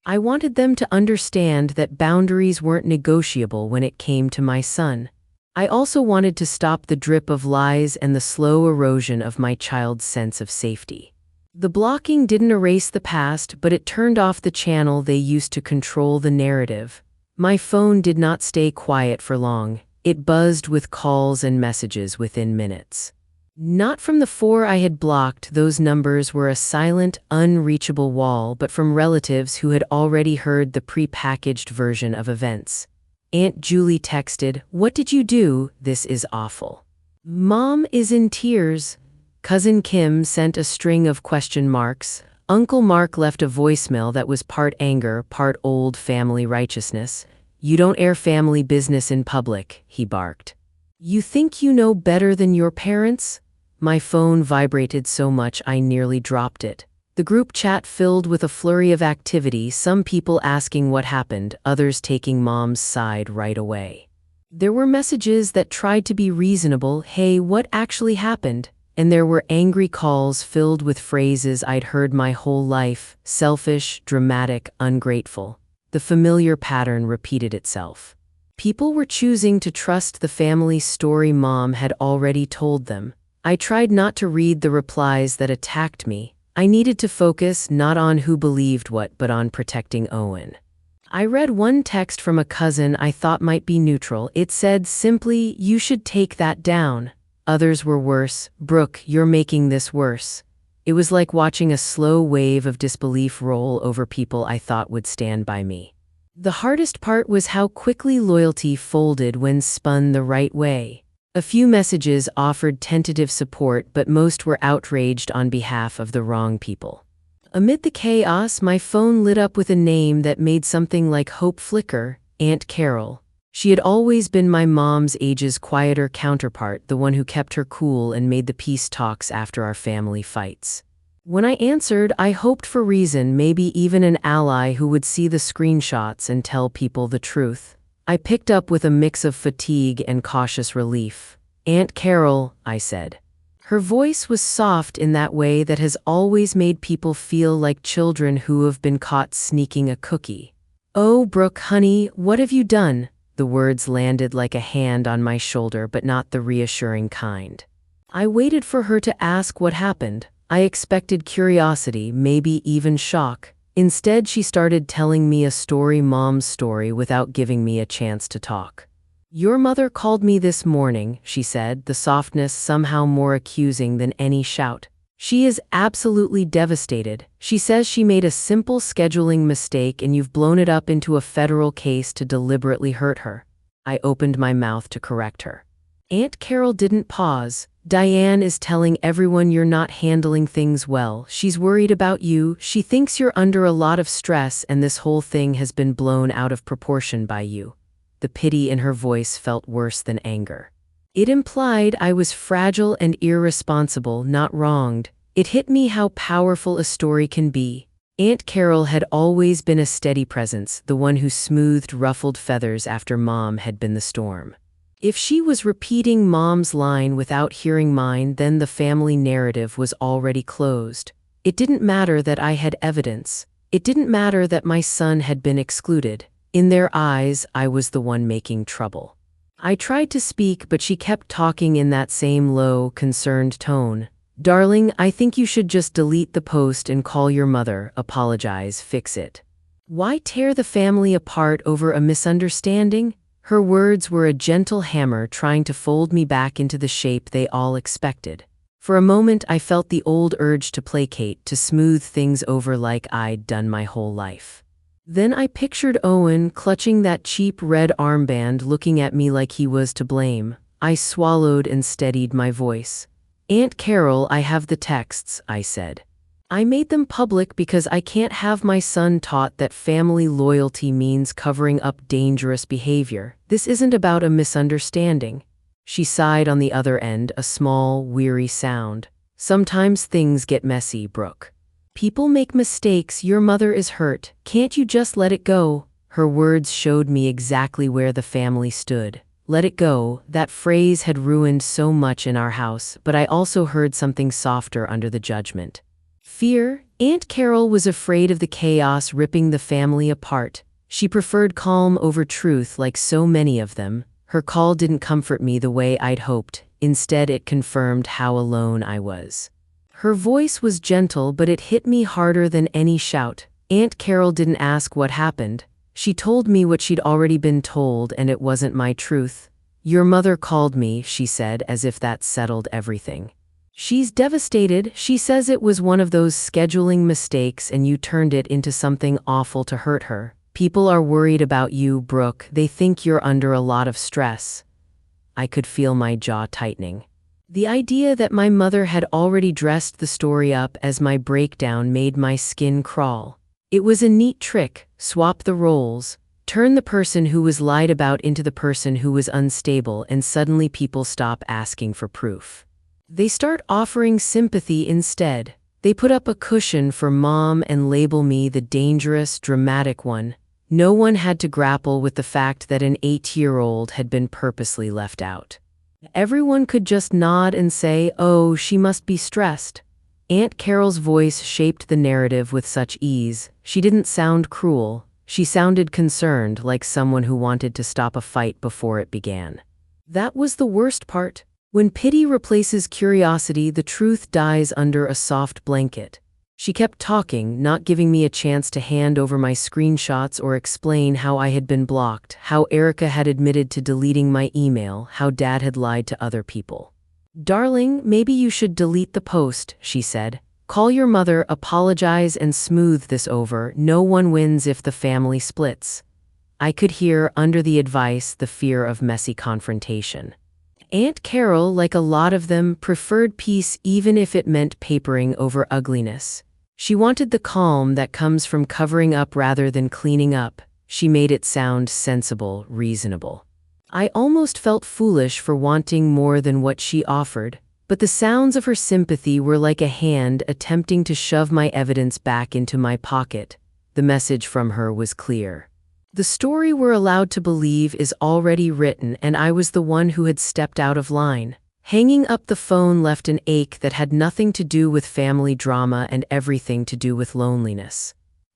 S1: I wanted them to understand that boundaries weren't negotiable when it came to my son. I also wanted to stop the drip of lies and the slow erosion of my child's sense of safety. The blocking didn't erase the past, but it turned off the channel they used to control the narrative. My phone did not stay quiet for long. It buzzed with calls and messages within minutes. Not from the 4 I had blocked, those numbers were a silent, unreachable wall, but from relatives who had already heard the pre-packaged version of events. Aunt Julie texted, "What did you do? This is awful." Mom is in tears. Cousin Kim sent a string of question marks. Uncle Mark left a voicemail that was part anger, part old family righteousness. "You don't air family business in public," he barked. "You think you know better than your parents?" My phone vibrated so much I nearly dropped it. The group chat filled with a flurry of activity, some people asking what happened, others taking Mom's side right away. There were messages that tried to be reasonable, hey, what actually happened? And there were angry calls filled with phrases I'd heard my whole life, selfish, dramatic, ungrateful. The familiar pattern repeated itself. People were choosing to trust the family story mom had already told them. I tried not to read the replies that attacked me. I needed to focus not on who believed what, but on protecting Owen. I read one text from a cousin I thought might be neutral. It said simply, "You should take that down." Others were worse. "Brooke, you're making this worse." It was like watching a slow wave of disbelief roll over people I thought would stand by me. The hardest part was how quickly loyalty folded when spun the right way. A few messages offered tentative support, but most were outraged on behalf of the wrong people. Amid the chaos, my phone lit up with a name that made something like hope flicker: Aunt Carol. She had always been my mom's age's quieter counterpart, the one who kept her cool and made the peace talks after our family fights. When I answered, I hoped for reason, maybe even an ally who would see the screenshots and tell people the truth. I picked up with a mix of fatigue and cautious relief. "Aunt Carol," I said. Her voice was soft in that way that has always made people feel like children who have been caught sneaking a cookie. "Oh, Brooke, honey, what have you done?" The words landed like a hand on my shoulder, but not the reassuring kind. I waited for her to ask what happened. I expected curiosity, maybe even shock. Instead, she started telling me a story, mom's story, without giving me a chance to talk. "Your mother called me this morning," she said, the softness somehow more accusing than any shout. "She is absolutely devastated. She says she made a simple scheduling mistake and you've blown it up into a federal case to deliberately hurt her." I opened my mouth to correct her. Aunt Carol didn't pause. "Diane is telling everyone you're not handling things well. She's worried about you. She thinks you're under a lot of stress and this whole thing has been blown out of proportion by you." The pity in her voice felt worse than anger. It implied I was fragile and irresponsible, not wronged. It hit me how powerful a story can be. Aunt Carol had always been a steady presence, the one who smoothed ruffled feathers after Mom had been the storm. If she was repeating Mom's line without hearing mine, then the family narrative was already closed. It didn't matter that I had evidence. It didn't matter that my son had been excluded. In their eyes, I was the one making trouble. I tried to speak, but she kept talking in that same low, concerned tone. "Darling, I think you should just delete the post and call your mother, apologize, fix it. Why tear the family apart over a misunderstanding?" Her words were a gentle hammer trying to fold me back into the shape they all expected. For a moment, I felt the old urge to placate, to smooth things over like I'd done my whole life. Then I pictured Owen clutching that cheap red armband, looking at me like he was to blame. I swallowed and steadied my voice. "Aunt Carol, I have the texts," I said. "I made them public because I can't have my son taught that family loyalty means covering up dangerous behavior. This isn't about a misunderstanding." She sighed on the other end, a small, weary sound. "Sometimes things get messy, Brooke. People make mistakes. Your mother is hurt. Can't you just let it go?" Her words showed me exactly where the family stood. Let it go. That phrase had ruined so much in our house, but I also heard something softer under the judgment. Fear. Aunt Carol was afraid of the chaos ripping the family apart. She preferred calm over truth, like so many of them. Her call didn't comfort me the way I'd hoped. Instead, it confirmed how alone I was. Her voice was gentle, but it hit me harder than any shout. Aunt Carol didn't ask what happened. She told me what she'd already been told, and it wasn't my truth. "Your mother called me," she said, as if that settled everything. "She's devastated. She says it was one of those scheduling mistakes and you turned it into something awful to hurt her. People are worried about you, Brooke. They think you're under a lot of stress." I could feel my jaw tightening. The idea that my mother had already dressed the story up as my breakdown made my skin crawl. It was a neat trick: swap the roles, turn the person who was lied about into the person who was unstable, and suddenly people stop asking for proof. They start offering sympathy instead. They put up a cushion for Mom and label me the dangerous, dramatic one. No one had to grapple with the fact that an 8-year-old had been purposely left out. Everyone could just nod and say, "Oh, she must be stressed." Aunt Carol's voice shaped the narrative with such ease. She didn't sound cruel. She sounded concerned, like someone who wanted to stop a fight before it began. That was the worst part. When pity replaces curiosity, the truth dies under a soft blanket. She kept talking, not giving me a chance to hand over my screenshots or explain how I had been blocked, how Erica had admitted to deleting my email, how Dad had lied to other people. "Darling, maybe you should delete the post," she said. "Call your mother, apologize, and smooth this over. No one wins if the family splits." I could hear, under the advice, the fear of messy confrontation. Aunt Carol, like a lot of them, preferred peace even if it meant papering over ugliness. She wanted the calm that comes from covering up rather than cleaning up. She made it sound sensible, reasonable. I almost felt foolish for wanting more than what she offered, but the sounds of her sympathy were like a hand attempting to shove my evidence back into my pocket. The message from her was clear. The story we're allowed to believe is already written, and I was the one who had stepped out of line. Hanging up the phone left an ache that had nothing to do with family drama and everything to do with loneliness.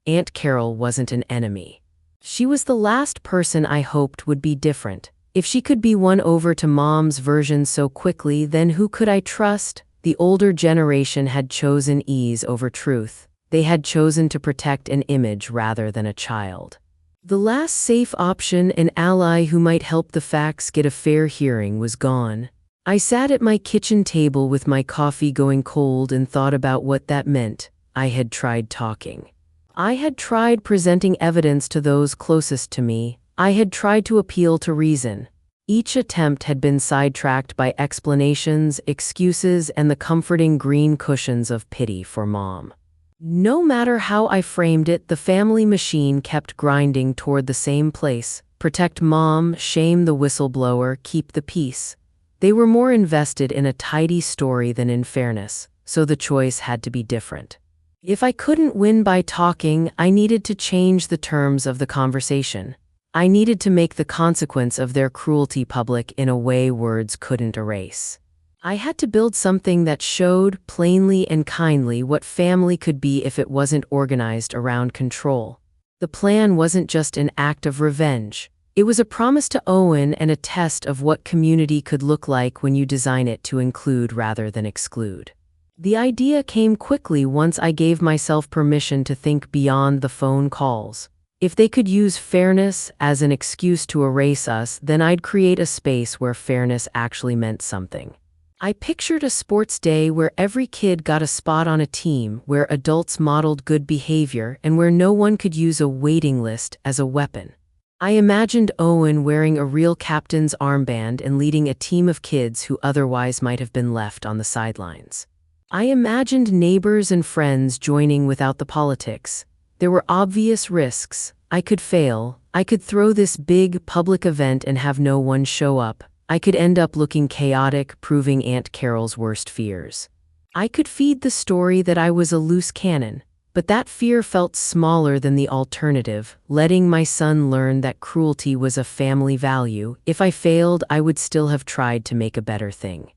S1: Aunt Carol wasn't an enemy. She was the last person I hoped would be different. If she could be won over to Mom's version so quickly, then who could I trust? The older generation had chosen ease over truth. They had chosen to protect an image rather than a child. The last safe option, an ally who might help the facts get a fair hearing, was gone. I sat at my kitchen table with my coffee going cold and thought about what that meant. I had tried talking. I had tried presenting evidence to those closest to me. I had tried to appeal to reason. Each attempt had been sidetracked by explanations, excuses, and the comforting green cushions of pity for Mom. No matter how I framed it, the family machine kept grinding toward the same place. Protect Mom, shame the whistleblower, keep the peace. They were more invested in a tidy story than in fairness, so the choice had to be different. If I couldn't win by talking, I needed to change the terms of the conversation. I needed to make the consequence of their cruelty public in a way words couldn't erase. I had to build something that showed, plainly and kindly, what family could be if it wasn't organized around control. The plan wasn't just an act of revenge. It was a promise to Owen and a test of what community could look like when you design it to include rather than exclude. The idea came quickly once I gave myself permission to think beyond the phone calls. If they could use fairness as an excuse to erase us, then I'd create a space where fairness actually meant something. I pictured a sports day where every kid got a spot on a team, where adults modeled good behavior, and where no one could use a waiting list as a weapon. I imagined Owen wearing a real captain's armband and leading a team of kids who otherwise might have been left on the sidelines. I imagined neighbors and friends joining without the politics. There were obvious risks. I could fail. I could throw this big public event and have no one show up. I could end up looking chaotic, proving Aunt Carol's worst fears. I could feed the story that I was a loose cannon. But that fear felt smaller than the alternative, letting my son learn that cruelty was a family value. If I failed, I would still have tried to make a better thing.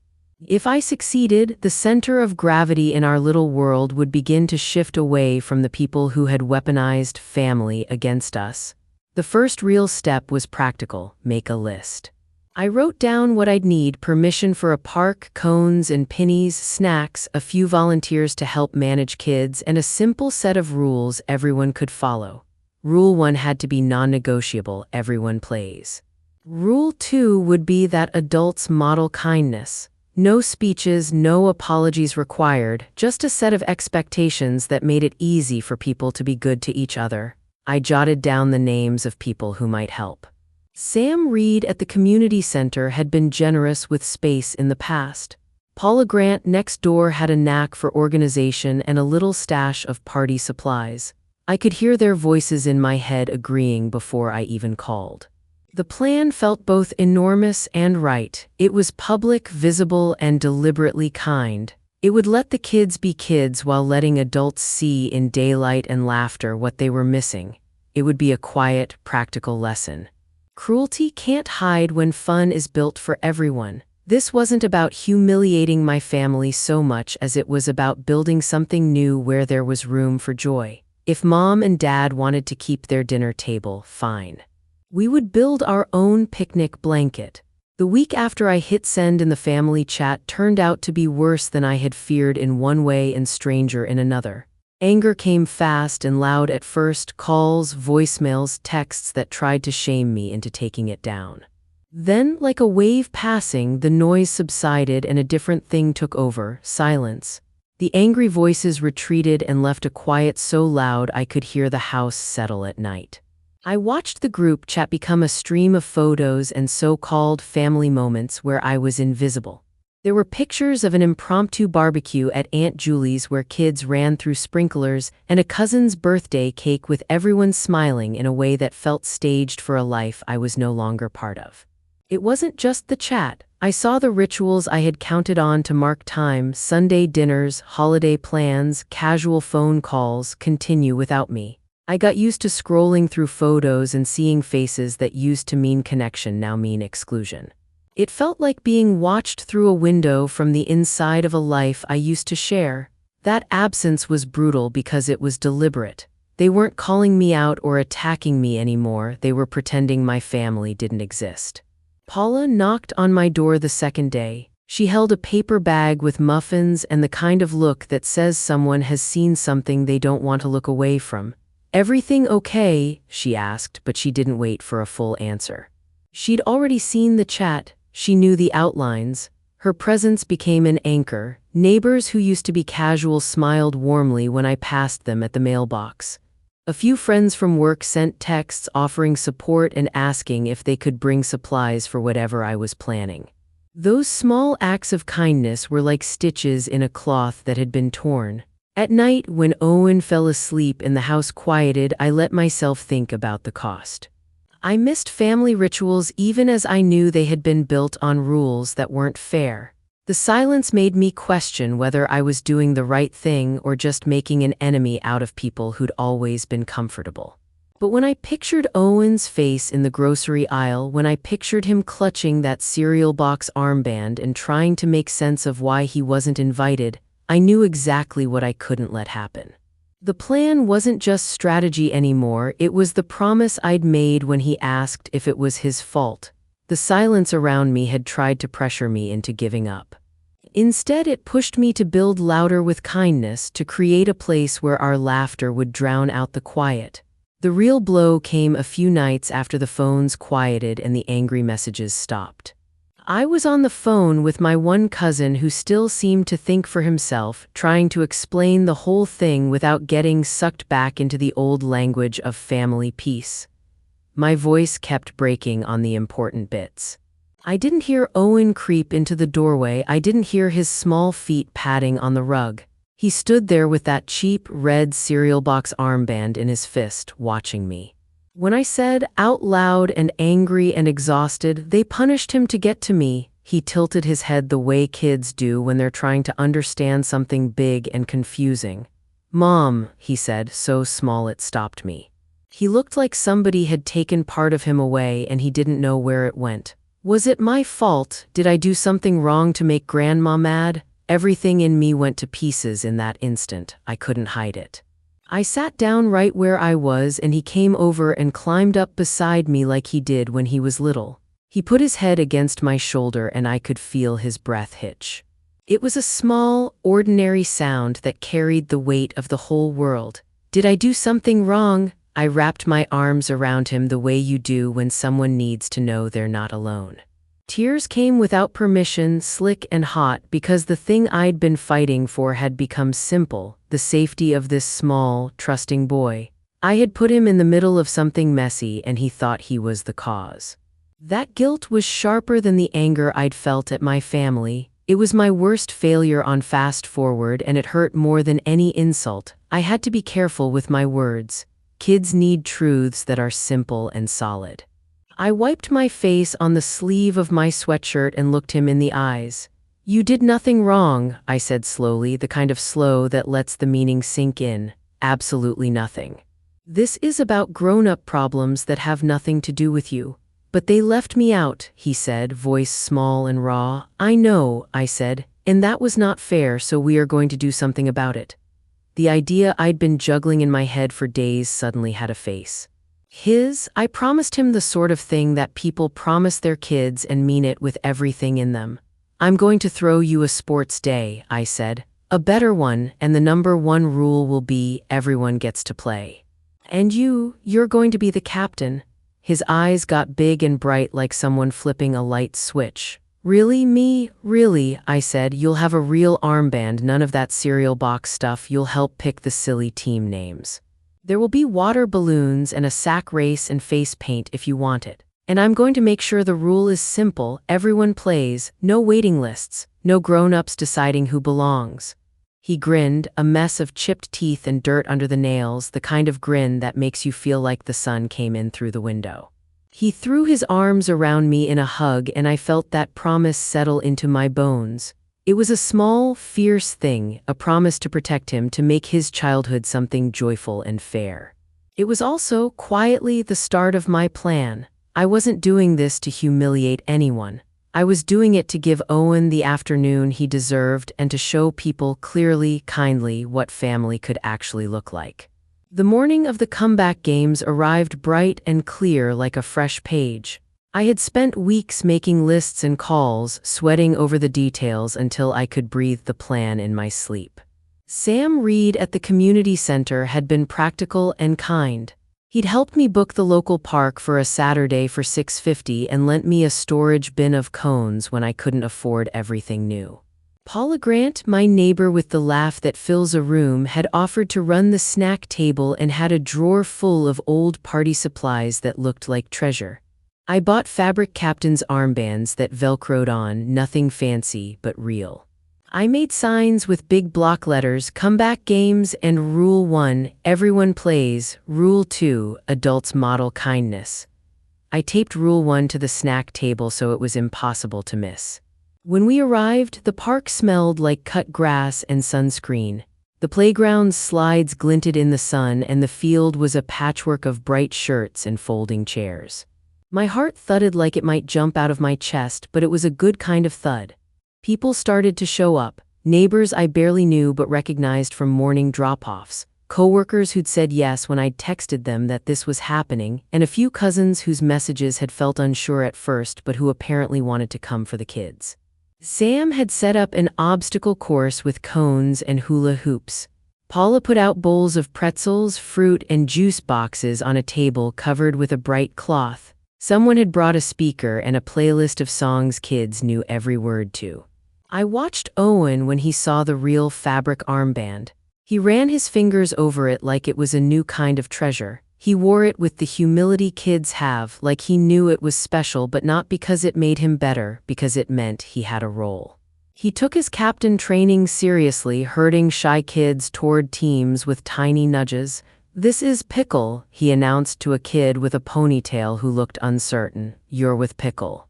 S1: If I succeeded, the center of gravity in our little world would begin to shift away from the people who had weaponized family against us. The first real step was practical: make a list. I wrote down what I'd need: permission for a park, cones and pennies, snacks, a few volunteers to help manage kids, and a simple set of rules everyone could follow. Rule 1 had to be non-negotiable: everyone plays. Rule 2 would be that adults model kindness. No speeches, no apologies required, just a set of expectations that made it easy for people to be good to each other. I jotted down the names of people who might help. Sam Reed at the community center had been generous with space in the past. Paula Grant next door had a knack for organization and a little stash of party supplies. I could hear their voices in my head agreeing before I even called. The plan felt both enormous and right. It was public, visible, and deliberately kind. It would let the kids be kids while letting adults see in daylight and laughter what they were missing. it would be a quiet, practical lesson. Cruelty can't hide when fun is built for everyone. This wasn't about humiliating my family so much as it was about building something new where there was room for joy. If Mom and Dad wanted to keep their dinner table, fine. We would build our own picnic blanket. The week after I hit send in the family chat turned out to be worse than I had feared in one way and stranger in another. Anger came fast and loud at first, calls, voicemails, texts that tried to shame me into taking it down. Then, like a wave passing, the noise subsided and a different thing took over: silence. The angry voices retreated and left a quiet so loud I could hear the house settle at night. I watched the group chat become a stream of photos and so-called family moments where I was invisible. There were pictures of an impromptu barbecue at Aunt Julie's where kids ran through sprinklers, and a cousin's birthday cake with everyone smiling in a way that felt staged for a life I was no longer part of. It wasn't just the chat. I saw the rituals I had counted on to mark time: Sunday dinners, holiday plans, casual phone calls, continue without me. I got used to scrolling through photos and seeing faces that used to mean connection now mean exclusion. It felt like being watched through a window from the inside of a life I used to share. That absence was brutal because it was deliberate. They weren't calling me out or attacking me anymore, they were pretending my family didn't exist. Paula knocked on my door the second day. She held a paper bag with muffins and the kind of look that says someone has seen something they don't want to look away from. "Everything okay?" she asked, but she didn't wait for a full answer. She'd already seen the chat. She knew the outlines. Her presence became an anchor. Neighbors who used to be casual smiled warmly when I passed them at the mailbox. A few friends from work sent texts offering support and asking if they could bring supplies for whatever I was planning. Those small acts of kindness were like stitches in a cloth that had been torn. At night, when Owen fell asleep and the house quieted, I let myself think about the cost. I missed family rituals even as I knew they had been built on rules that weren't fair. The silence made me question whether I was doing the right thing or just making an enemy out of people who'd always been comfortable. But when I pictured Owen's face in the grocery aisle, when I pictured him clutching that cereal box armband and trying to make sense of why he wasn't invited, I knew exactly what I couldn't let happen. The plan wasn't just strategy anymore, it was the promise I'd made when he asked if it was his fault. The silence around me had tried to pressure me into giving up. Instead, it pushed me to build louder with kindness, to create a place where our laughter would drown out the quiet. The real blow came a few nights after the phones quieted and the angry messages stopped. I was on the phone with my one cousin who still seemed to think for himself, trying to explain the whole thing without getting sucked back into the old language of family peace. My voice kept breaking on the important bits. I didn't hear Owen creep into the doorway, I didn't hear his small feet padding on the rug. He stood there with that cheap red cereal box armband in his fist, watching me. When I said, out loud and angry and exhausted, "They punished him to get to me," he tilted his head the way kids do when they're trying to understand something big and confusing. "Mom," he said, so small it stopped me. He looked like somebody had taken part of him away and he didn't know where it went. Was it my fault? Did I do something wrong to make Grandma mad? Everything in me went to pieces in that instant. I couldn't hide it. I sat down right where I was and he came over and climbed up beside me like he did when he was little. He put his head against my shoulder and I could feel his breath hitch. It was a small, ordinary sound that carried the weight of the whole world. Did I do something wrong? I wrapped my arms around him the way you do when someone needs to know they're not alone. Tears came without permission, slick and hot, because the thing I'd been fighting for had become simple: the safety of this small, trusting boy. I had put him in the middle of something messy and he thought he was the cause. That guilt was sharper than the anger I'd felt at my family. It was my worst failure on fast forward and it hurt more than any insult. I had to be careful with my words. Kids need truths that are simple and solid. I wiped my face on the sleeve of my sweatshirt and looked him in the eyes. "You did nothing wrong," I said slowly, the kind of slow that lets the meaning sink in. "Absolutely nothing. This is about grown-up problems that have nothing to do with you. But they left me out, he said, voice small and raw. I know, I said, and that was not fair, so we are going to do something about it. The idea I'd been juggling in my head for days suddenly had a face. I promised him the sort of thing that people promise their kids and mean it with everything in them. I'm going to throw you a sports day, I said. A better one, and the #1 rule will be everyone gets to play. And you're going to be the captain. His eyes got big and bright like someone flipping a light switch. Really, me? Really, I said. You'll have a real armband, none of that cereal box stuff. You'll help pick the silly team names. There will be water balloons and a sack race and face paint if you want it. And I'm going to make sure the rule is simple. Everyone plays, no waiting lists, no grown-ups deciding who belongs. He grinned, a mess of chipped teeth and dirt under the nails, the kind of grin that makes you feel like the sun came in through the window. He threw his arms around me in a hug, and I felt that promise settle into my bones. It was a small, fierce thing, a promise to protect him, to make his childhood something joyful and fair. It was also, quietly, the start of my plan. I wasn't doing this to humiliate anyone. I was doing it to give Owen the afternoon he deserved and to show people clearly, kindly, what family could actually look like. The morning of the comeback games arrived bright and clear like a fresh page. I had spent weeks making lists and calls, sweating over the details until I could breathe the plan in my sleep. Sam Reed at the community center had been practical and kind. He'd helped me book the local park for a Saturday for $6.50 and lent me a storage bin of cones when I couldn't afford everything new. Paula Grant, my neighbor with the laugh that fills a room, had offered to run the snack table and had a drawer full of old party supplies that looked like treasure. I bought fabric captain's armbands that velcroed on, nothing fancy but real. I made signs with big block letters, comeback games, and Rule 1, everyone plays, Rule 2, adults model kindness. I taped Rule 1 to the snack table so it was impossible to miss. When we arrived, the park smelled like cut grass and sunscreen. The playground's slides glinted in the sun, and the field was a patchwork of bright shirts and folding chairs. My heart thudded like it might jump out of my chest, but it was a good kind of thud. People started to show up, neighbors I barely knew but recognized from morning drop-offs, coworkers who'd said yes when I'd texted them that this was happening, and a few cousins whose messages had felt unsure at first but who apparently wanted to come for the kids. Sam had set up an obstacle course with cones and hula hoops. Paula put out bowls of pretzels, fruit, and juice boxes on a table covered with a bright cloth. Someone had brought a speaker and a playlist of songs kids knew every word to. I watched Owen when he saw the real fabric armband. He ran his fingers over it like it was a new kind of treasure. He wore it with the humility kids have, like he knew it was special, but not because it made him better, because it meant he had a role. He took his captain training seriously, herding shy kids toward teams with tiny nudges. "This is Pickle," he announced to a kid with a ponytail who looked uncertain. "You're with Pickle.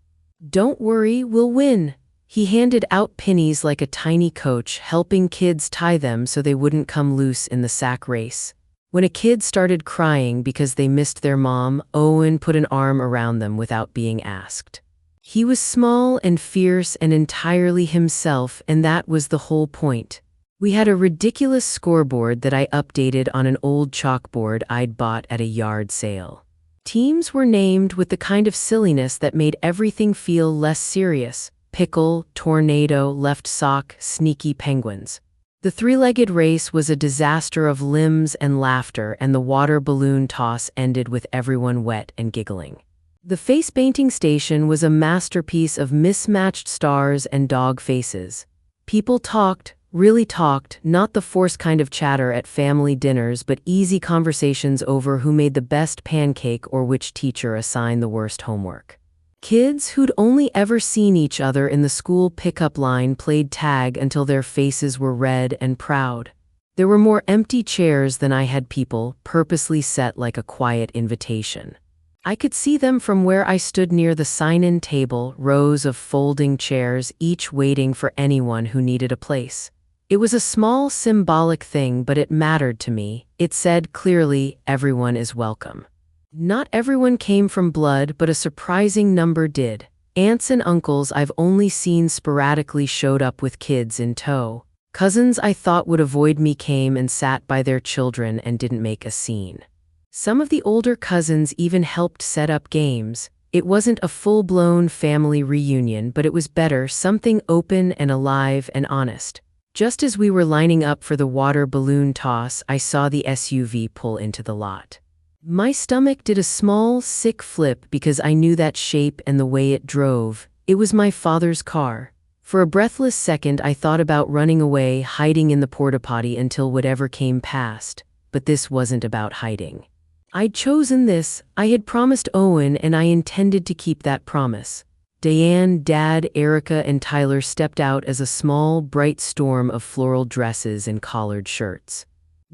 S1: Don't worry, we'll win." He handed out pennies like a tiny coach, helping kids tie them so they wouldn't come loose in the sack race. When a kid started crying because they missed their mom, Owen put an arm around them without being asked. He was small and fierce and entirely himself, and that was the whole point. We had a ridiculous scoreboard that I updated on an old chalkboard I'd bought at a yard sale. Teams were named with the kind of silliness that made everything feel less serious. Pickle, Tornado, Left Sock, Sneaky Penguins. The three-legged race was a disaster of limbs and laughter, and the water balloon toss ended with everyone wet and giggling. The face painting station was a masterpiece of mismatched stars and dog faces. People talked, really talked, not the forced kind of chatter at family dinners, but easy conversations over who made the best pancake or which teacher assigned the worst homework. Kids who'd only ever seen each other in the school pickup line played tag until their faces were red and proud. There were more empty chairs than I had people, purposely set like a quiet invitation. I could see them from where I stood near the sign-in table, rows of folding chairs, each waiting for anyone who needed a place. It was a small symbolic thing, but it mattered to me. It said clearly, everyone is welcome. Not everyone came from blood, but a surprising number did. Aunts and uncles I've only seen sporadically showed up with kids in tow. Cousins I thought would avoid me came and sat by their children and didn't make a scene. Some of the older cousins even helped set up games. It wasn't a full-blown family reunion, but it was better, something open and alive and honest. Just as we were lining up for the water balloon toss, I saw the SUV pull into the lot. My stomach did a small, sick flip because I knew that shape and the way it drove. It was my father's car. For a breathless second, I thought about running away, hiding in the porta-potty until whatever came past. But this wasn't about hiding. I'd chosen this. I had promised Owen, and I intended to keep that promise. Diane, Dad, Erica, and Tyler stepped out as a small, bright storm of floral dresses and collared shirts.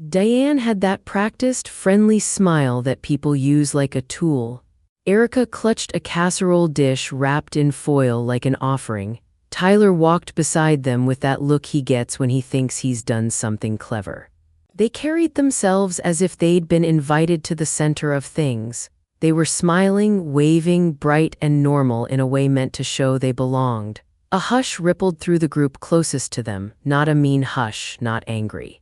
S1: Diane had that practiced, friendly smile that people use like a tool. Erica clutched a casserole dish wrapped in foil like an offering. Tyler walked beside them with that look he gets when he thinks he's done something clever. They carried themselves as if they'd been invited to the center of things. They were smiling, waving, bright and normal in a way meant to show they belonged. A hush rippled through the group closest to them, not a mean hush, not angry.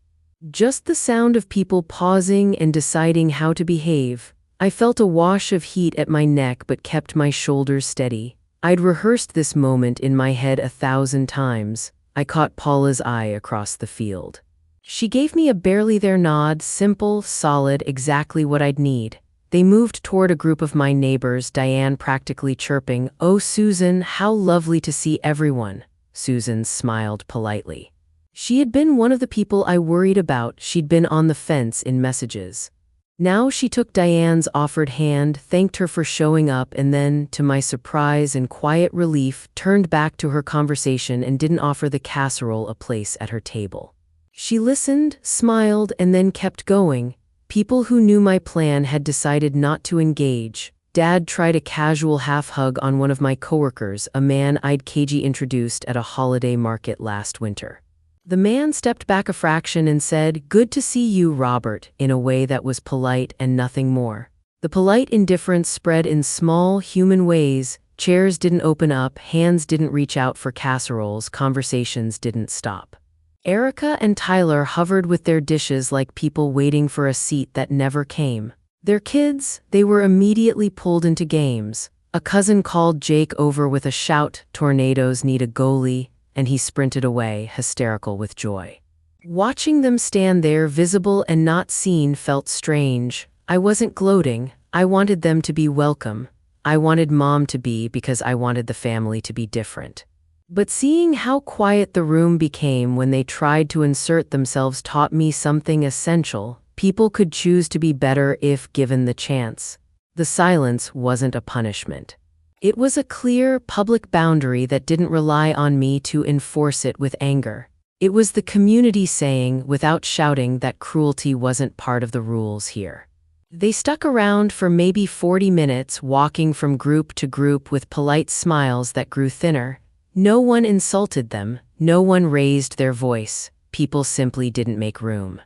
S1: Just the sound of people pausing and deciding how to behave. I felt a wash of heat at my neck but kept my shoulders steady. I'd rehearsed this moment in my head 1,000 times. I caught Paula's eye across the field. She gave me a barely there nod, simple, solid, exactly what I'd need. They moved toward a group of my neighbors, Diane practically chirping, "Oh, Susan, how lovely to see everyone." Susan smiled politely. She had been one of the people I worried about. She'd been on the fence in messages. Now she took Diane's offered hand, thanked her for showing up, and then, to my surprise and quiet relief, turned back to her conversation and didn't offer the casserole a place at her table. She listened, smiled, and then kept going. People who knew my plan had decided not to engage. Dad tried a casual half-hug on one of my coworkers, a man I'd KG introduced at a holiday market last winter. The man stepped back a fraction and said, "Good to see you, Robert," in a way that was polite and nothing more. The polite indifference spread in small, human ways. Chairs didn't open up, hands didn't reach out for casseroles, conversations didn't stop. Erica and Tyler hovered with their dishes like people waiting for a seat that never came. Their kids, they were immediately pulled into games. A cousin called Jake over with a shout, "Tornadoes need a goalie," and he sprinted away, hysterical with joy. Watching them stand there, visible and not seen, felt strange. I wasn't gloating. I wanted them to be welcome. I wanted Mom to be, because I wanted the family to be different. But seeing how quiet the room became when they tried to insert themselves taught me something essential. People could choose to be better if given the chance. The silence wasn't a punishment. It was a clear, public boundary that didn't rely on me to enforce it with anger. It was the community saying, without shouting, that cruelty wasn't part of the rules here. They stuck around for maybe 40 minutes, walking from group to group with polite smiles that grew thinner. No one insulted them, no one raised their voice. People simply didn't make room.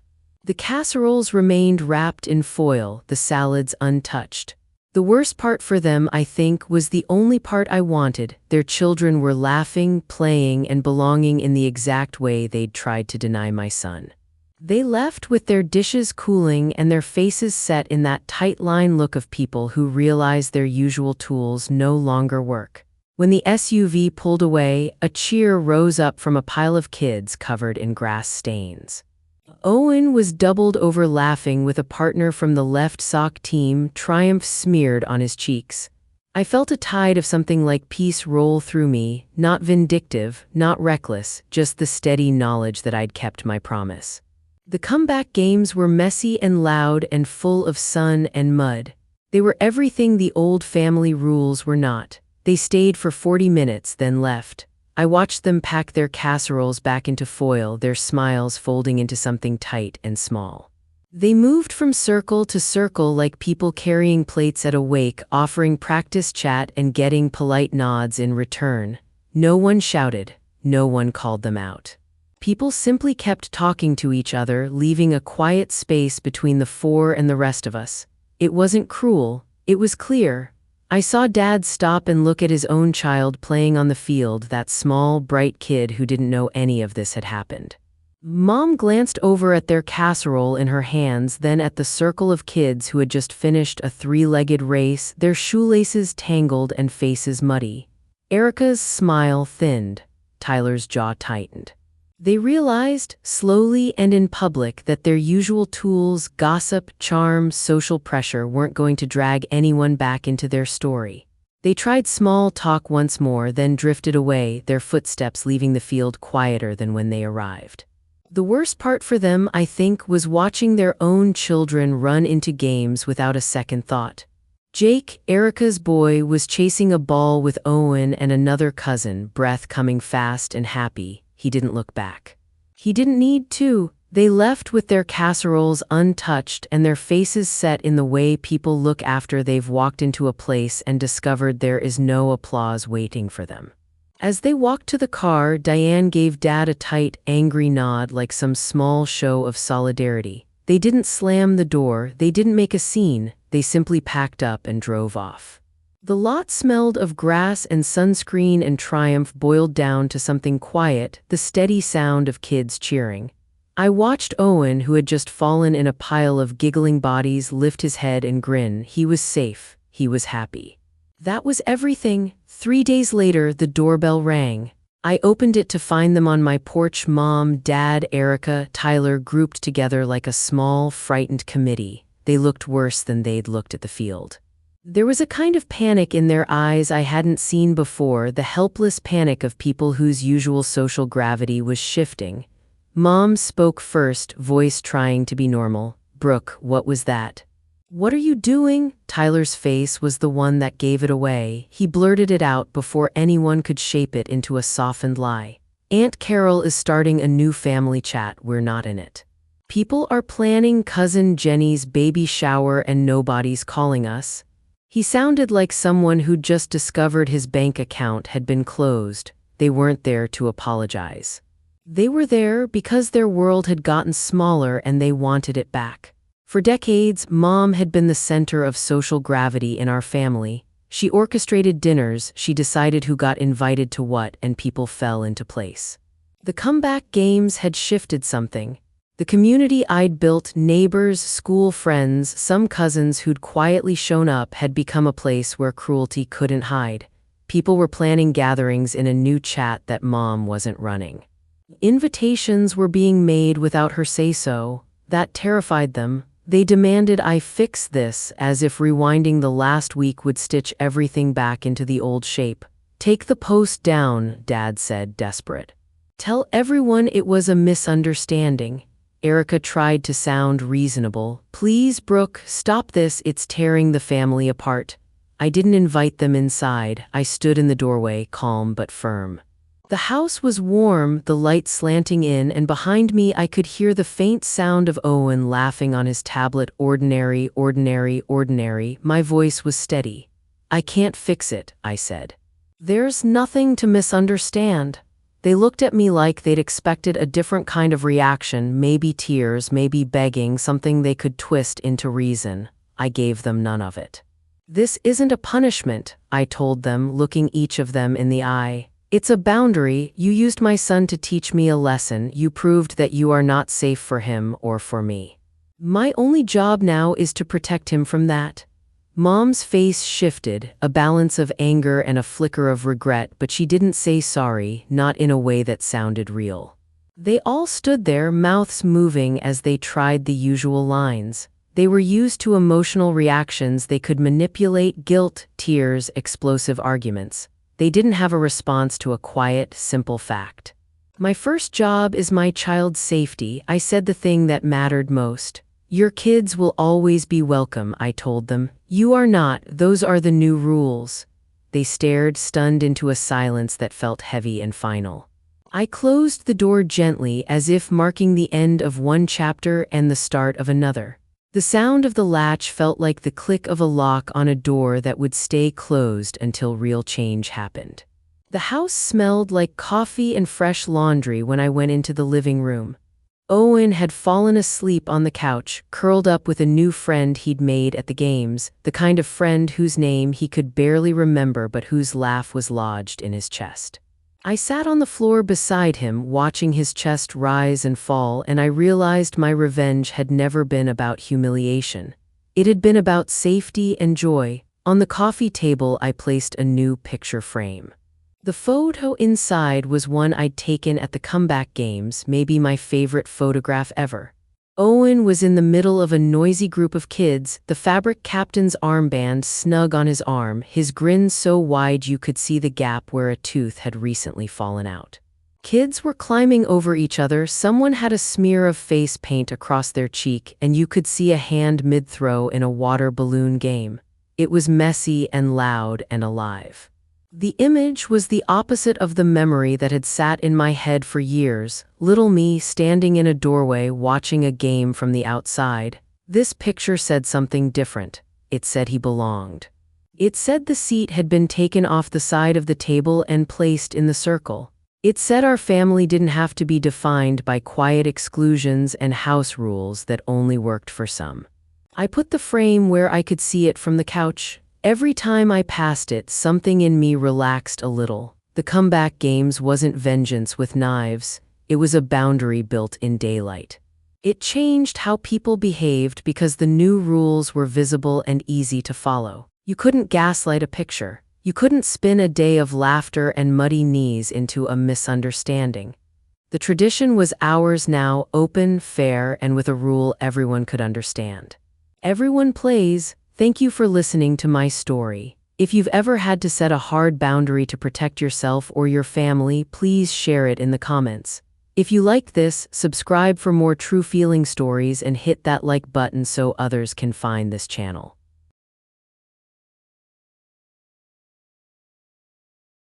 S1: The casseroles remained wrapped in foil, the salads untouched. The worst part for them, I think, was the only part I wanted. Their children were laughing, playing, and belonging in the exact way they'd tried to deny my son. They left with their dishes cooling and their faces set in that tight-line look of people who realize their usual tools no longer work. When the SUV pulled away, a cheer rose up from a pile of kids covered in grass stains. Owen was doubled over laughing with a partner from the left sock team, triumph smeared on his cheeks. I felt a tide of something like peace roll through me, not vindictive, not reckless, just the steady knowledge that I'd kept my promise. The comeback games were messy and loud and full of sun and mud. They were everything the old family rules were not. They stayed for 40 minutes, then left. I watched them pack their casseroles back into foil, their smiles folding into something tight and small. They moved from circle to circle like people carrying plates at a wake, offering practice chat and getting polite nods in return. No one shouted, no one called them out. People simply kept talking to each other, leaving a quiet space between the four and the rest of us. It wasn't cruel, it was clear. I saw Dad stop and look at his own child playing on the field, that small, bright kid who didn't know any of this had happened. Mom glanced over at their casserole in her hands, then at the circle of kids who had just finished a three-legged race, their shoelaces tangled and faces muddy. Erica's smile thinned. Tyler's jaw tightened. They realized, slowly and in public, that their usual tools, gossip, charm, social pressure, weren't going to drag anyone back into their story. They tried small talk once more, then drifted away, their footsteps leaving the field quieter than when they arrived. The worst part for them, I think, was watching their own children run into games without a second thought. Jake, Erica's boy, was chasing a ball with Owen and another cousin, breath coming fast and happy. He didn't look back. He didn't need to. They left with their casseroles untouched and their faces set in the way people look after they've walked into a place and discovered there is no applause waiting for them. As they walked to the car, Diane gave Dad a tight, angry nod, like some small show of solidarity. They didn't slam the door, they didn't make a scene, they simply packed up and drove off. The lot smelled of grass and sunscreen, and triumph boiled down to something quiet, the steady sound of kids cheering. I watched Owen, who had just fallen in a pile of giggling bodies, lift his head and grin. He was safe. He was happy. That was everything. 3 days later, the doorbell rang. I opened it to find them on my porch, Mom, Dad, Erica, Tyler, grouped together like a small, frightened committee. They looked worse than they'd looked at the field. There was a kind of panic in their eyes I hadn't seen before, the helpless panic of people whose usual social gravity was shifting. Mom spoke first, voice trying to be normal. "Brooke, what was that?" "What are you doing?" Tyler's face was the one that gave it away. He blurted it out before anyone could shape it into a softened lie. "Aunt Carol is starting a new family chat. We're not in it. People are planning Cousin Jenny's baby shower and nobody's calling us." He sounded like someone who'd just discovered his bank account had been closed. They weren't there to apologize. They were there because their world had gotten smaller and they wanted it back. For decades, Mom had been the center of social gravity in our family. She orchestrated dinners, she decided who got invited to what, and people fell into place. The comeback games had shifted something. The community I'd built, neighbors, school friends, some cousins who'd quietly shown up, had become a place where cruelty couldn't hide. People were planning gatherings in a new chat that Mom wasn't running. Invitations were being made without her say-so. That terrified them. They demanded I fix this, as if rewinding the last week would stitch everything back into the old shape. "Take the post down," Dad said, desperate. "Tell everyone it was a misunderstanding." Erica tried to sound reasonable. "Please, Brooke, stop this, it's tearing the family apart." I didn't invite them inside. I stood in the doorway, calm but firm. The house was warm, the light slanting in, and behind me I could hear the faint sound of Owen laughing on his tablet. "Ordinary, ordinary, ordinary." My voice was steady. "I can't fix it," I said. "There's nothing to misunderstand." They looked at me like they'd expected a different kind of reaction, maybe tears, maybe begging, something they could twist into reason. I gave them none of it. "This isn't a punishment," I told them, looking each of them in the eye. "It's a boundary. You used my son to teach me a lesson. You proved that you are not safe for him or for me. My only job now is to protect him from that." Mom's face shifted, a balance of anger and a flicker of regret, but she didn't say sorry, not in a way that sounded real. They all stood there, mouths moving as they tried the usual lines. They were used to emotional reactions they could manipulate: guilt, tears, explosive arguments. They didn't have a response to a quiet, simple fact. "My first job is my child's safety." I said the thing that mattered most. "Your kids will always be welcome," I told them. "You are not. Those are the new rules." They stared, stunned, into a silence that felt heavy and final. I closed the door gently, as if marking the end of one chapter and the start of another. The sound of the latch felt like the click of a lock on a door that would stay closed until real change happened. The house smelled like coffee and fresh laundry when I went into the living room. Owen had fallen asleep on the couch, curled up with a new friend he'd made at the games, the kind of friend whose name he could barely remember but whose laugh was lodged in his chest. I sat on the floor beside him, watching his chest rise and fall, and I realized my revenge had never been about humiliation. It had been about safety and joy. On the coffee table, I placed a new picture frame. The photo inside was one I'd taken at the comeback games, maybe my favorite photograph ever. Owen was in the middle of a noisy group of kids, the fabric captain's armband snug on his arm, his grin so wide you could see the gap where a tooth had recently fallen out. Kids were climbing over each other, someone had a smear of face paint across their cheek, and you could see a hand mid-throw in a water balloon game. It was messy and loud and alive. The image was the opposite of the memory that had sat in my head for years, little me standing in a doorway watching a game from the outside. This picture said something different. It said he belonged. It said the seat had been taken off the side of the table and placed in the circle. It said our family didn't have to be defined by quiet exclusions and house rules that only worked for some. I put the frame where I could see it from the couch. Every time I passed it, something in me relaxed a little. The comeback games wasn't vengeance with knives, it was a boundary built in daylight. It changed how people behaved because the new rules were visible and easy to follow. You couldn't gaslight a picture. You couldn't spin a day of laughter and muddy knees into a misunderstanding. The tradition was ours now, open, fair, and with a rule everyone could understand. Everyone plays. Thank you for listening to my story. If you've ever had to set a hard boundary to protect yourself or your family, please share it in the comments. If you liked this, subscribe for more true feeling stories and hit that like button so others can find this channel.